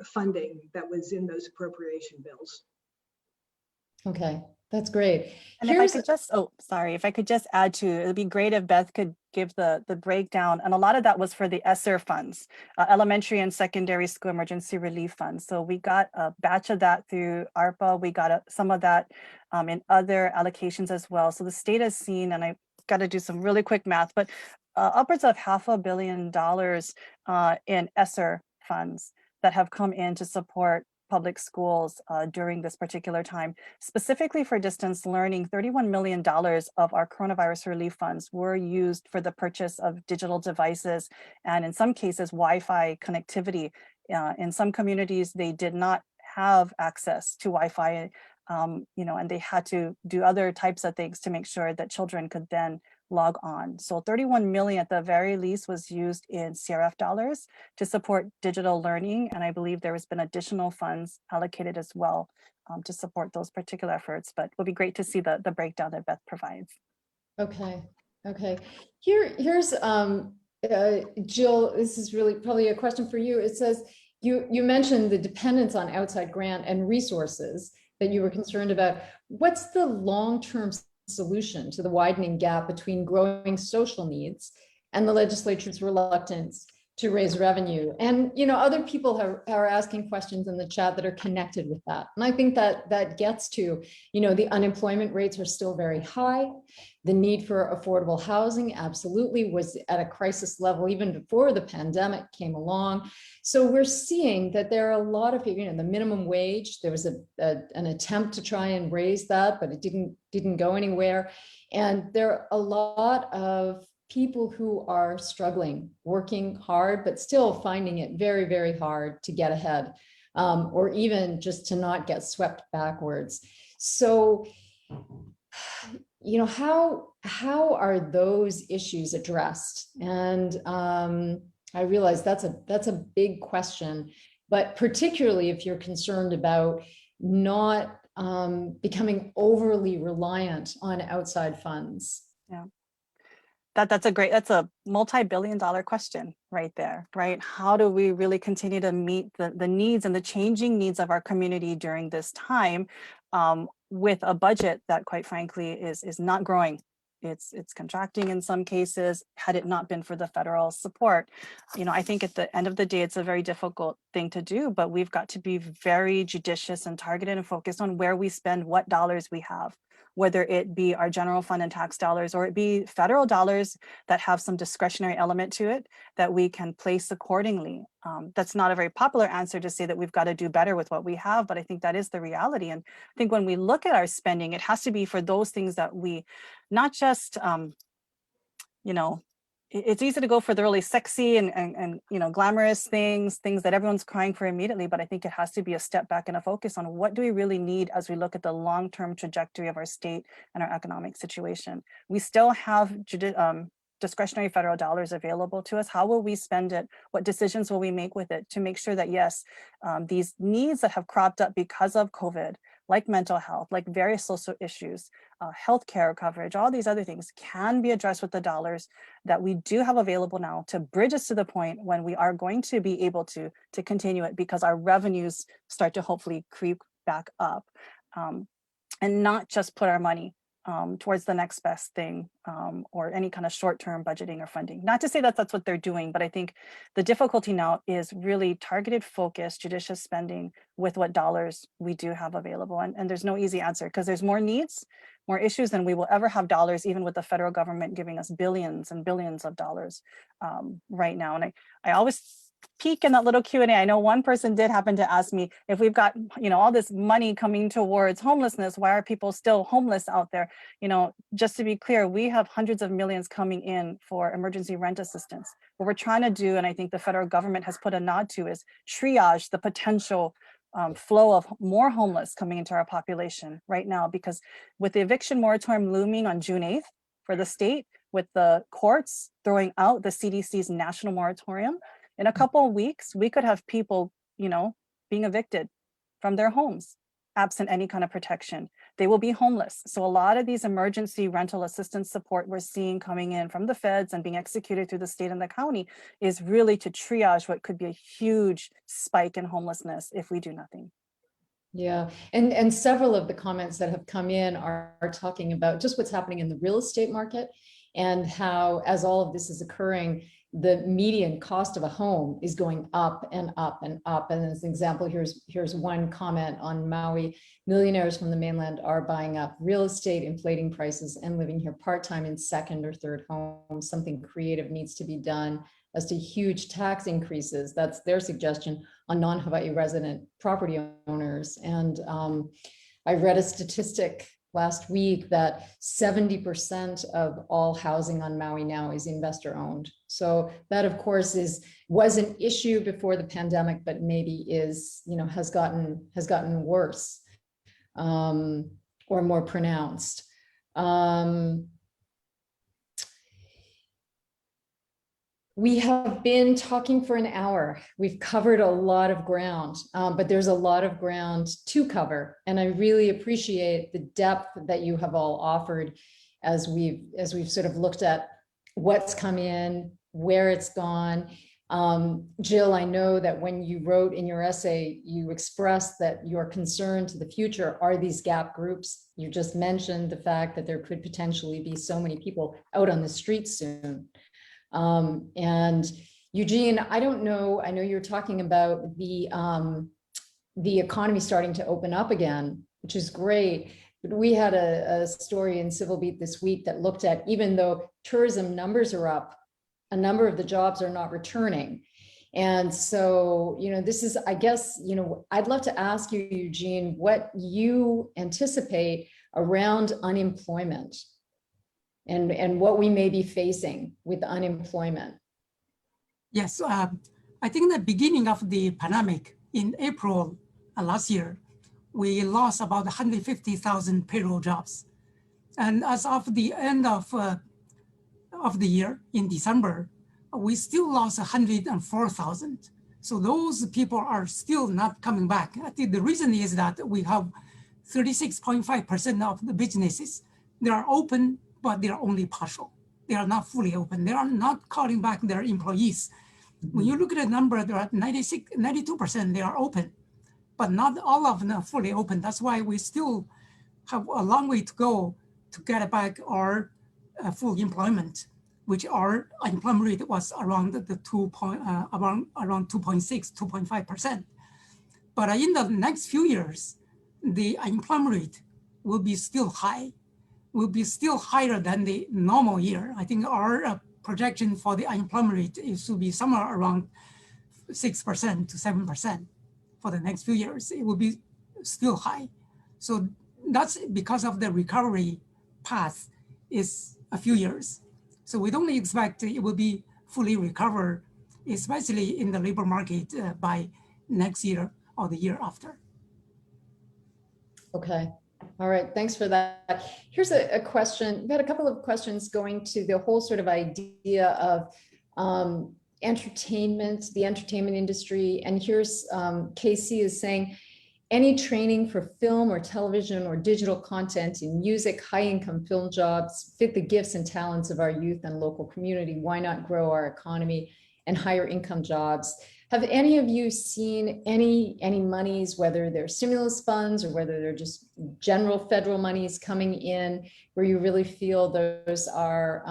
funding that was in those appropriation bills. Okay, that's great. And if I could just, if I could just add to, it'd be great if Beth could give the breakdown. And a lot of that was for the ESSER funds, elementary and secondary school emergency relief funds. So we got a batch of that through ARPA. We got some of that in other allocations as well. So the state has seen, and I got to do some really quick math, but upwards of $500 million in ESSER funds that have come in to support public schools during this particular time. Specifically for distance learning, $31 million of our coronavirus relief funds were used for the purchase of digital devices and in some cases Wi-Fi connectivity. In some communities, they did not have access to Wi-Fi, and they had to do other types of things to make sure that children could then log on. So 31 million at the very least was used in CRF dollars to support digital learning. And I believe there has been additional funds allocated as well to support those particular efforts, but it would be great to see the breakdown that Beth provides. Okay, okay. Here's Jill, this is really probably a question for you. It says, you mentioned the dependence on outside grant and resources. that you were concerned about. What's the long-term solution to the widening gap between growing social needs and the legislature's reluctance to raise revenue? And, you know, other people are asking questions in the chat that are connected with that. And I think that that gets to, you know, the unemployment rates are still very high. The need for affordable housing absolutely was at a crisis level even before the pandemic came along. So we're seeing that there are a lot of, you know, the minimum wage, there was an attempt to try and raise that, but it didn't go anywhere. And there are a lot of people who are struggling, working hard, but still finding it very, very hard to get ahead, or even just to not get swept backwards. So, you know, how are those issues addressed? And I realize that's a big question, but particularly if you're concerned about not becoming overly reliant on outside funds. Yeah. That's a multi-billion-dollar question right there, right? How do we really continue to meet the needs and the changing needs of our community during this time, with a budget that, quite frankly, is not growing? It's contracting in some cases, had it not been for the federal support. You know, I think at the end of the day, it's a very difficult thing to do, but we've got to be very judicious and targeted and focused on where we spend what dollars we have, whether it be our general fund and tax dollars, or it be federal dollars that have some discretionary element to it that we can place accordingly. That's not a very popular answer to say that we've got to do better with what we have, but I think that is the reality. And I think when we look at our spending, it has to be for those things that we, not just, you know, it's easy to go for the really sexy and you know, glamorous things that everyone's crying for immediately, but I think it has to be a step back and a focus on what do we really need as we look at the long-term trajectory of our state and our economic situation. We still have discretionary federal dollars available to us. How will we spend it? What decisions will we make with it to make sure that, yes, these needs that have cropped up because of COVID, like mental health, like various social issues, healthcare coverage, all these other things can be addressed with the dollars that we do have available now to bridge us to the point when we are going to be able to continue it, because our revenues start to hopefully creep back up, and not just put our money towards the next best thing, or any kind of short-term budgeting or funding. Not to say that that's what they're doing, but I think the difficulty now is really targeted focus, judicious spending with what dollars we do have available. And there's no easy answer, because there's more needs, more issues than we will ever have dollars, even with the federal government giving us billions and billions of dollars right now. And I always peek in that little Q&A. I know one person did happen to ask me, if we've got, you know, all this money coming towards homelessness, why are people still homeless out there? You know, just to be clear, we have hundreds of millions coming in for emergency rent assistance. What we're trying to do, and I think the federal government has put a nod to, is triage the potential flow of more homeless coming into our population right now, because with the eviction moratorium looming on June 8th for the state, with the courts throwing out the CDC's national moratorium, in a couple of weeks, we could have people, you know, being evicted from their homes, absent any kind of protection. They will be homeless. So a lot of these emergency rental assistance support we're seeing coming in from the feds and being executed through the state and the county is really to triage what could be a huge spike in homelessness if we do nothing. Yeah, and several of the comments that have come in are talking about just what's happening in the real estate market, and how, as all of this is occurring, the median cost of a home is going up and up and up. And as an example, here's one comment on Maui: millionaires from the mainland are buying up real estate, inflating prices, and living here part-time in second or third homes. Something creative needs to be done. As to huge tax increases, that's their suggestion, on non-Hawaii resident property owners. And I read a statistic last week that 70% of all housing on Maui now is investor owned. So that, of course, was an issue before the pandemic, but maybe is, you know, has gotten worse, or more pronounced. We have been talking for an hour. We've covered a lot of ground, but there's a lot of ground to cover. And I really appreciate the depth that you have all offered as we've sort of looked at what's come in, where it's gone. Jill, I know that when you wrote in your essay, you expressed that your concern to the future are these gap groups. You just mentioned the fact that there could potentially be so many people out on the streets soon. And Eugene, I don't know, I know you're talking about the economy starting to open up again, which is great. But we had a story in Civil Beat this week that looked at, even though tourism numbers are up, a number of the jobs are not returning. And so, you know, this is, I guess, you know, I'd love to ask you, Eugene, what you anticipate around unemployment and what we may be facing with unemployment. Yes, I think the beginning of the pandemic in April last year, we lost about 150,000 payroll jobs. And as of the end of the year in December, we still lost 104,000. So those people are still not coming back. I think the reason is that we have 36.5% of the businesses, they are open, but they are only partial. They are not fully open. They are not calling back their employees. When you look at the number, there are 92% they are open, but not all of them are fully open. That's why we still have a long way to go to get back our full employment, which our unemployment rate was around around 2.6, 2.5%. But in the next few years, the unemployment rate will be still high, will be still higher than the normal year. I think our projection for the unemployment rate is to be somewhere around 6% to 7% for the next few years. It will be still high. So that's because of the recovery path is a few years. So we don't expect it will be fully recovered, especially in the labor market by next year or the year after. Okay. All right. Thanks for that. Here's a question. We've had a couple of questions going to the whole sort of idea of entertainment, the entertainment industry. And here's Casey is saying, any training for film or television or digital content in music, high-income film jobs fit the gifts and talents of our youth and local community. Why not grow our economy and higher income jobs? Have any of you seen any monies, whether they're stimulus funds or whether they're just general federal monies coming in, where you really feel those are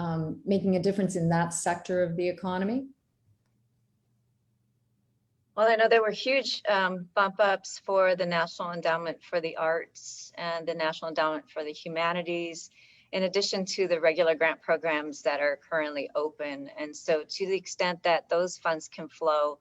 making a difference in that sector of the economy? Well, I know there were huge bump ups for the National Endowment for the Arts and the National Endowment for the Humanities, in addition to the regular grant programs that are currently open. And so to the extent that those funds can flow,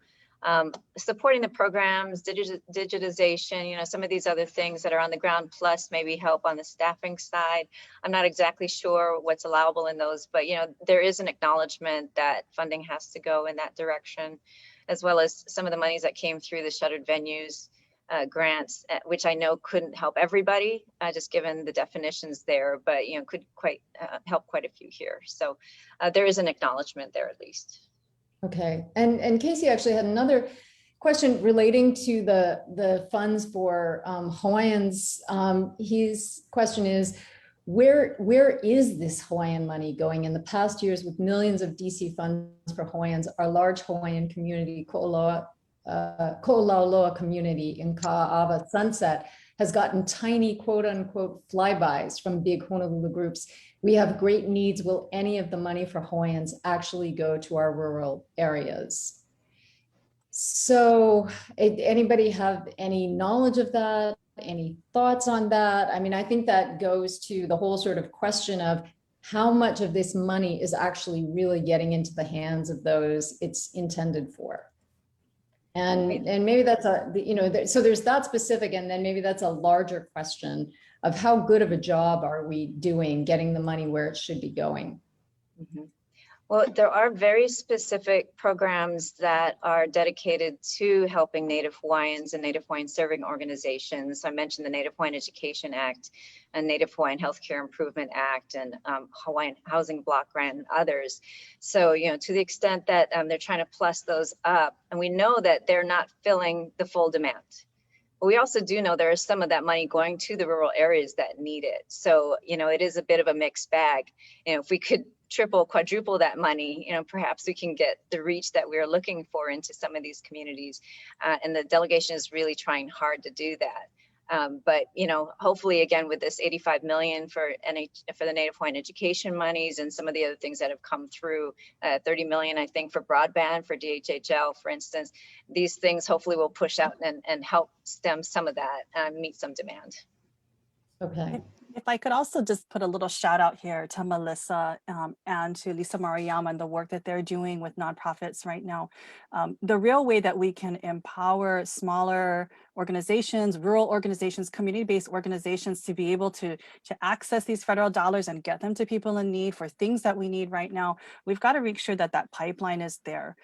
supporting the programs, digitization, you know, some of these other things that are on the ground, plus maybe help on the staffing side. I'm not exactly sure what's allowable in those, but, you know, there is an acknowledgement that funding has to go in that direction, as well as some of the monies that came through the shuttered venues grants, which I know couldn't help everybody, just given the definitions there, but, you know, could quite help quite a few here. So there is an acknowledgement there at least. Okay, and Casey actually had another question relating to the funds for Hawaiians. His question is, where is this Hawaiian money going? In the past years, with millions of DC funds for Hawaiians, our large Hawaiian community, Ko'olauloa community in Ka'ava Sunset, has gotten tiny quote unquote flybys from big Honolulu groups. We have great needs. Will any of the money for Hawaiians actually go to our rural areas? So anybody have any knowledge of that? Any thoughts on that? I mean, I think that goes to the whole sort of question of how much of this money is actually really getting into the hands of those it's intended for. And maybe that's so there's that specific, and then maybe that's a larger question of how good of a job are we doing getting the money where it should be going? Mm-hmm. Well, there are very specific programs that are dedicated to helping Native Hawaiians and Native Hawaiian serving organizations. I mentioned the Native Hawaiian Education Act and Native Hawaiian Healthcare Improvement Act and Hawaiian Housing Block Grant and others. So, you know, to the extent that they're trying to plus those up, and we know that they're not filling the full demand. But we also do know there is some of that money going to the rural areas that need it. So, you know, it is a bit of a mixed bag. You know, if we could triple, quadruple that money, perhaps we can get the reach that we're looking for into some of these communities. And the delegation is really trying hard to do that. But hopefully, again, with this 85 million for the Native Hawaiian education monies and some of the other things that have come through, 30 million, I think, for broadband, for DHHL, for instance, these things hopefully will push out and help stem some of that, meet some demand. Okay. If I could also just put a little shout out here to Melissa and to Lisa Maruyama and the work that they're doing with nonprofits right now. The real way that we can empower smaller organizations, rural organizations, community-based organizations to be able to access these federal dollars and get them to people in need for things that we need right now, we've got to make sure that that pipeline is there.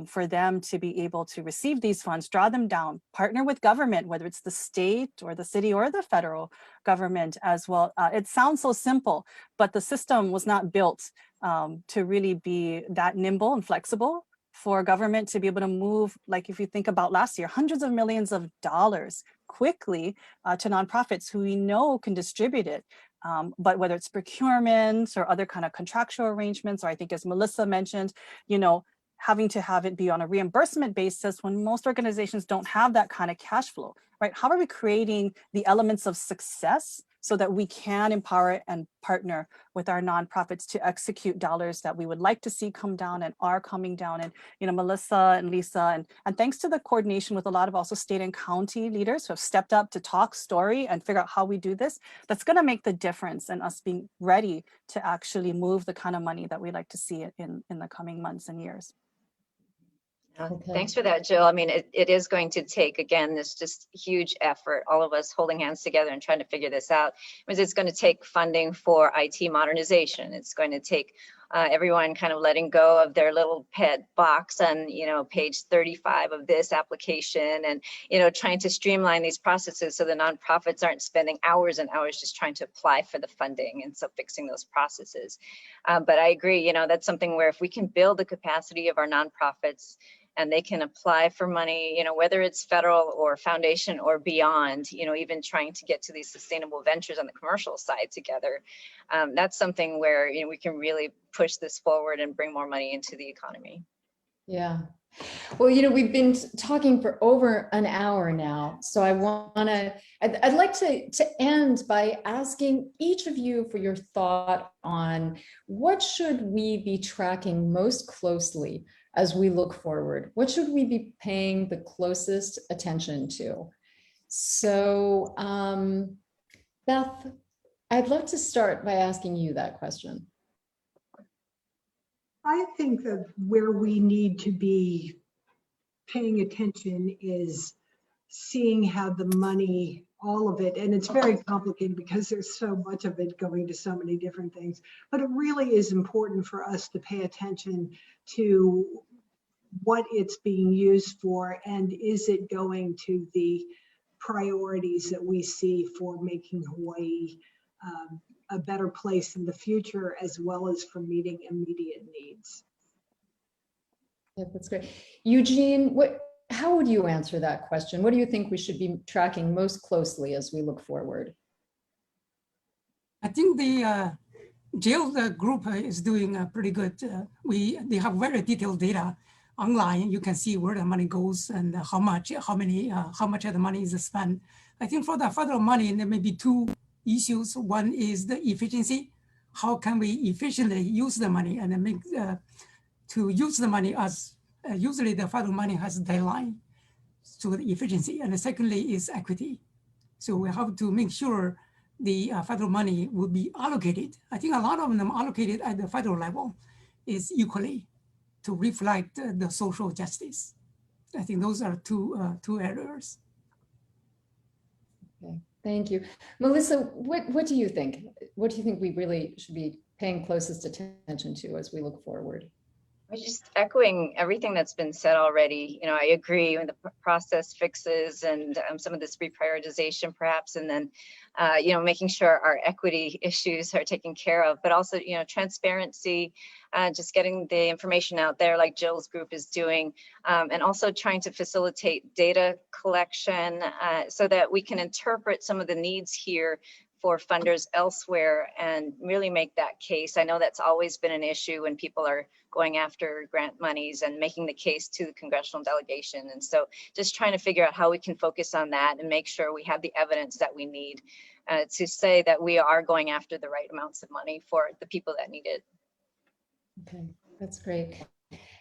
For them to be able to receive these funds, draw them down, partner with government, whether it's the state or the city or the federal government as well. It sounds so simple, but the system was not built to really be that nimble and flexible for government to be able to move, like if you think about last year, hundreds of millions of dollars quickly to nonprofits who we know can distribute it. But whether it's procurement or other kind of contractual arrangements, or I think as Melissa mentioned, having to have it be on a reimbursement basis when most organizations don't have that kind of cash flow, right? How are we creating the elements of success so that we can empower and partner with our nonprofits to execute dollars that we would like to see come down and are coming down? And Melissa and Lisa, and thanks to the coordination with a lot of also state and county leaders who have stepped up to talk story and figure out how we do this, that's gonna make the difference in us being ready to actually move the kind of money that we'd like to see in the coming months and years. Okay. Thanks for that, Jill. I mean, it is going to take, again, this just huge effort, all of us holding hands together and trying to figure this out. Because it's going to take funding for IT modernization. It's going to take everyone kind of letting go of their little pet box on, page 35 of this application, and, trying to streamline these processes so the nonprofits aren't spending hours and hours just trying to apply for the funding, and so fixing those processes. But I agree, that's something where if we can build the capacity of our nonprofits and they can apply for money, whether it's federal or foundation or beyond, even trying to get to these sustainable ventures on the commercial side together. That's something where, we can really push this forward and bring more money into the economy. Yeah. Well, we've been talking for over an hour now. So I'd like to end by asking each of you for your thought on what should we be tracking most closely as we look forward? What should we be paying the closest attention to? So, Beth, I'd love to start by asking you that question. I think that where we need to be paying attention is seeing how the money, all of it, and it's very complicated because there's so much of it going to so many different things, but it really is important for us to pay attention to what it's being used for, and is it going to the priorities that we see for making Hawaii a better place in the future, as well as for meeting immediate needs. Yeah, that's great. Eugene, how would you answer that question? What do you think we should be tracking most closely as we look forward? I think the Jill group is doing pretty good. They have very detailed data online. You can see where the money goes and how much of the money is spent. I think for the federal money, there may be two issues. One is the efficiency. How can we efficiently use the money and make to use the money as usually the federal money has a deadline to the efficiency. And secondly is equity. So we have to make sure the federal money will be allocated. I think a lot of them allocated at the federal level is equally to reflect the social justice. I think those are two areas. Okay, thank you. Melissa, what do you think? What do you think we really should be paying closest attention to as we look forward? Just echoing everything that's been said already. I agree with the process fixes and some of this reprioritization perhaps, and then, making sure our equity issues are taken care of, but also, transparency, just getting the information out there like Jill's group is doing, and also trying to facilitate data collection so that we can interpret some of the needs here for funders elsewhere and really make that case. I know that's always been an issue when people are going after grant monies and making the case to the congressional delegation. And so just trying to figure out how we can focus on that and make sure we have the evidence that we need to say that we are going after the right amounts of money for the people that need it. Okay, that's great.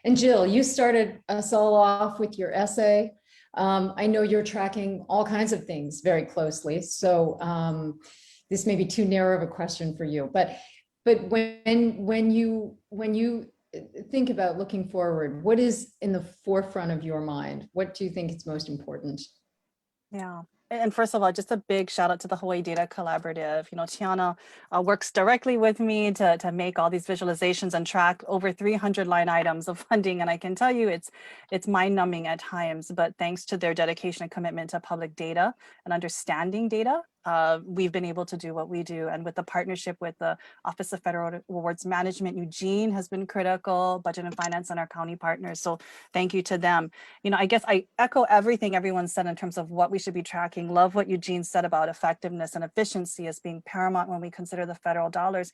And Jill, you started us all off with your essay. I know you're tracking all kinds of things very closely, so this may be too narrow of a question for you. But when you think about looking forward, what is in the forefront of your mind? What do you think is most important? Yeah. And first of all, just a big shout out to the Hawaii Data Collaborative. You know, Tiana works directly with me to make all these visualizations and track over 300 line items of funding. And I can tell you it's mind numbing at times, but thanks to their dedication and commitment to public data and understanding data, we've been able to do what we do. And with the partnership with the Office of Federal Rewards Management, Eugene has been critical, budget and finance, and our county partners. So thank you to them. You know, I guess I echo everything everyone said in terms of what we should be tracking. Love what Eugene said about effectiveness and efficiency as being paramount when we consider the federal dollars.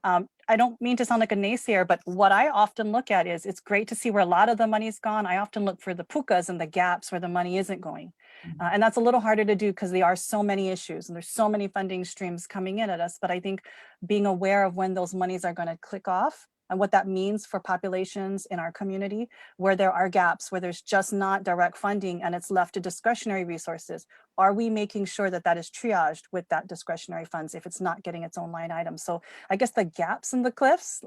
I don't mean to sound like a naysayer, but what I often look at is it's great to see where a lot of the money's gone. I often look for the pukas and the gaps where the money isn't going. And that's a little harder to do because there are so many issues and there's so many funding streams coming in at us. But I think being aware of when those monies are going to click off and what that means for populations in our community, where there are gaps, where there's just not direct funding and it's left to discretionary resources. Are we making sure that that is triaged with that discretionary funds if it's not getting its own line item? So I guess the gaps in the cliffs,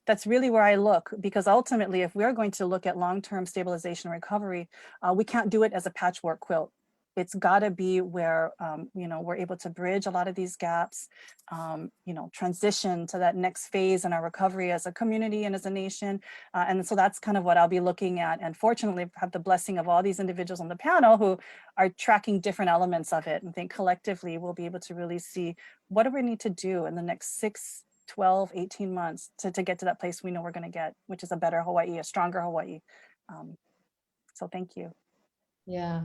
that's really where I look, because ultimately, if we're going to look at long-term stabilization and recovery, we can't do it as a patchwork quilt. It's got to be where you know, we're able to bridge a lot of these gaps, you know, transition to that next phase in our recovery as a community and as a nation. And so that's kind of what I'll be looking at. And fortunately, have the blessing of all these individuals on the panel who are tracking different elements of it. And I think collectively, we'll be able to really see what do we need to do in the next 6, 12, 18 months to get to that place we know we're going to get, which is a better Hawaii, a stronger Hawaii. So thank you. Yeah.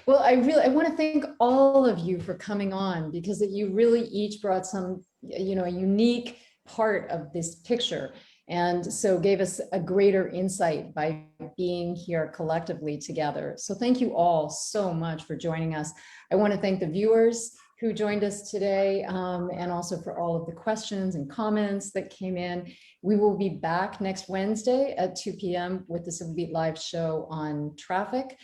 Well, I want to thank all of you for coming on, because you really each brought some, you know, a unique part of this picture. And so gave us a greater insight by being here collectively together. So thank you all so much for joining us. I want to thank the viewers who joined us today, and also for all of the questions and comments that came in. We will be back next Wednesday at 2 p.m. with the Civil Beat Live show on traffic.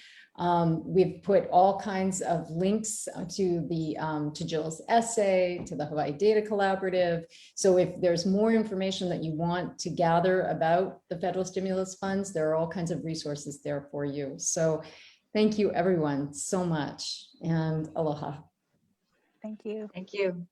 We've put all kinds of links to Jill's essay, to the Hawaii Data Collaborative. So if there's more information that you want to gather about the federal stimulus funds, there are all kinds of resources there for you. So thank you everyone so much, and aloha. Thank you. Thank you.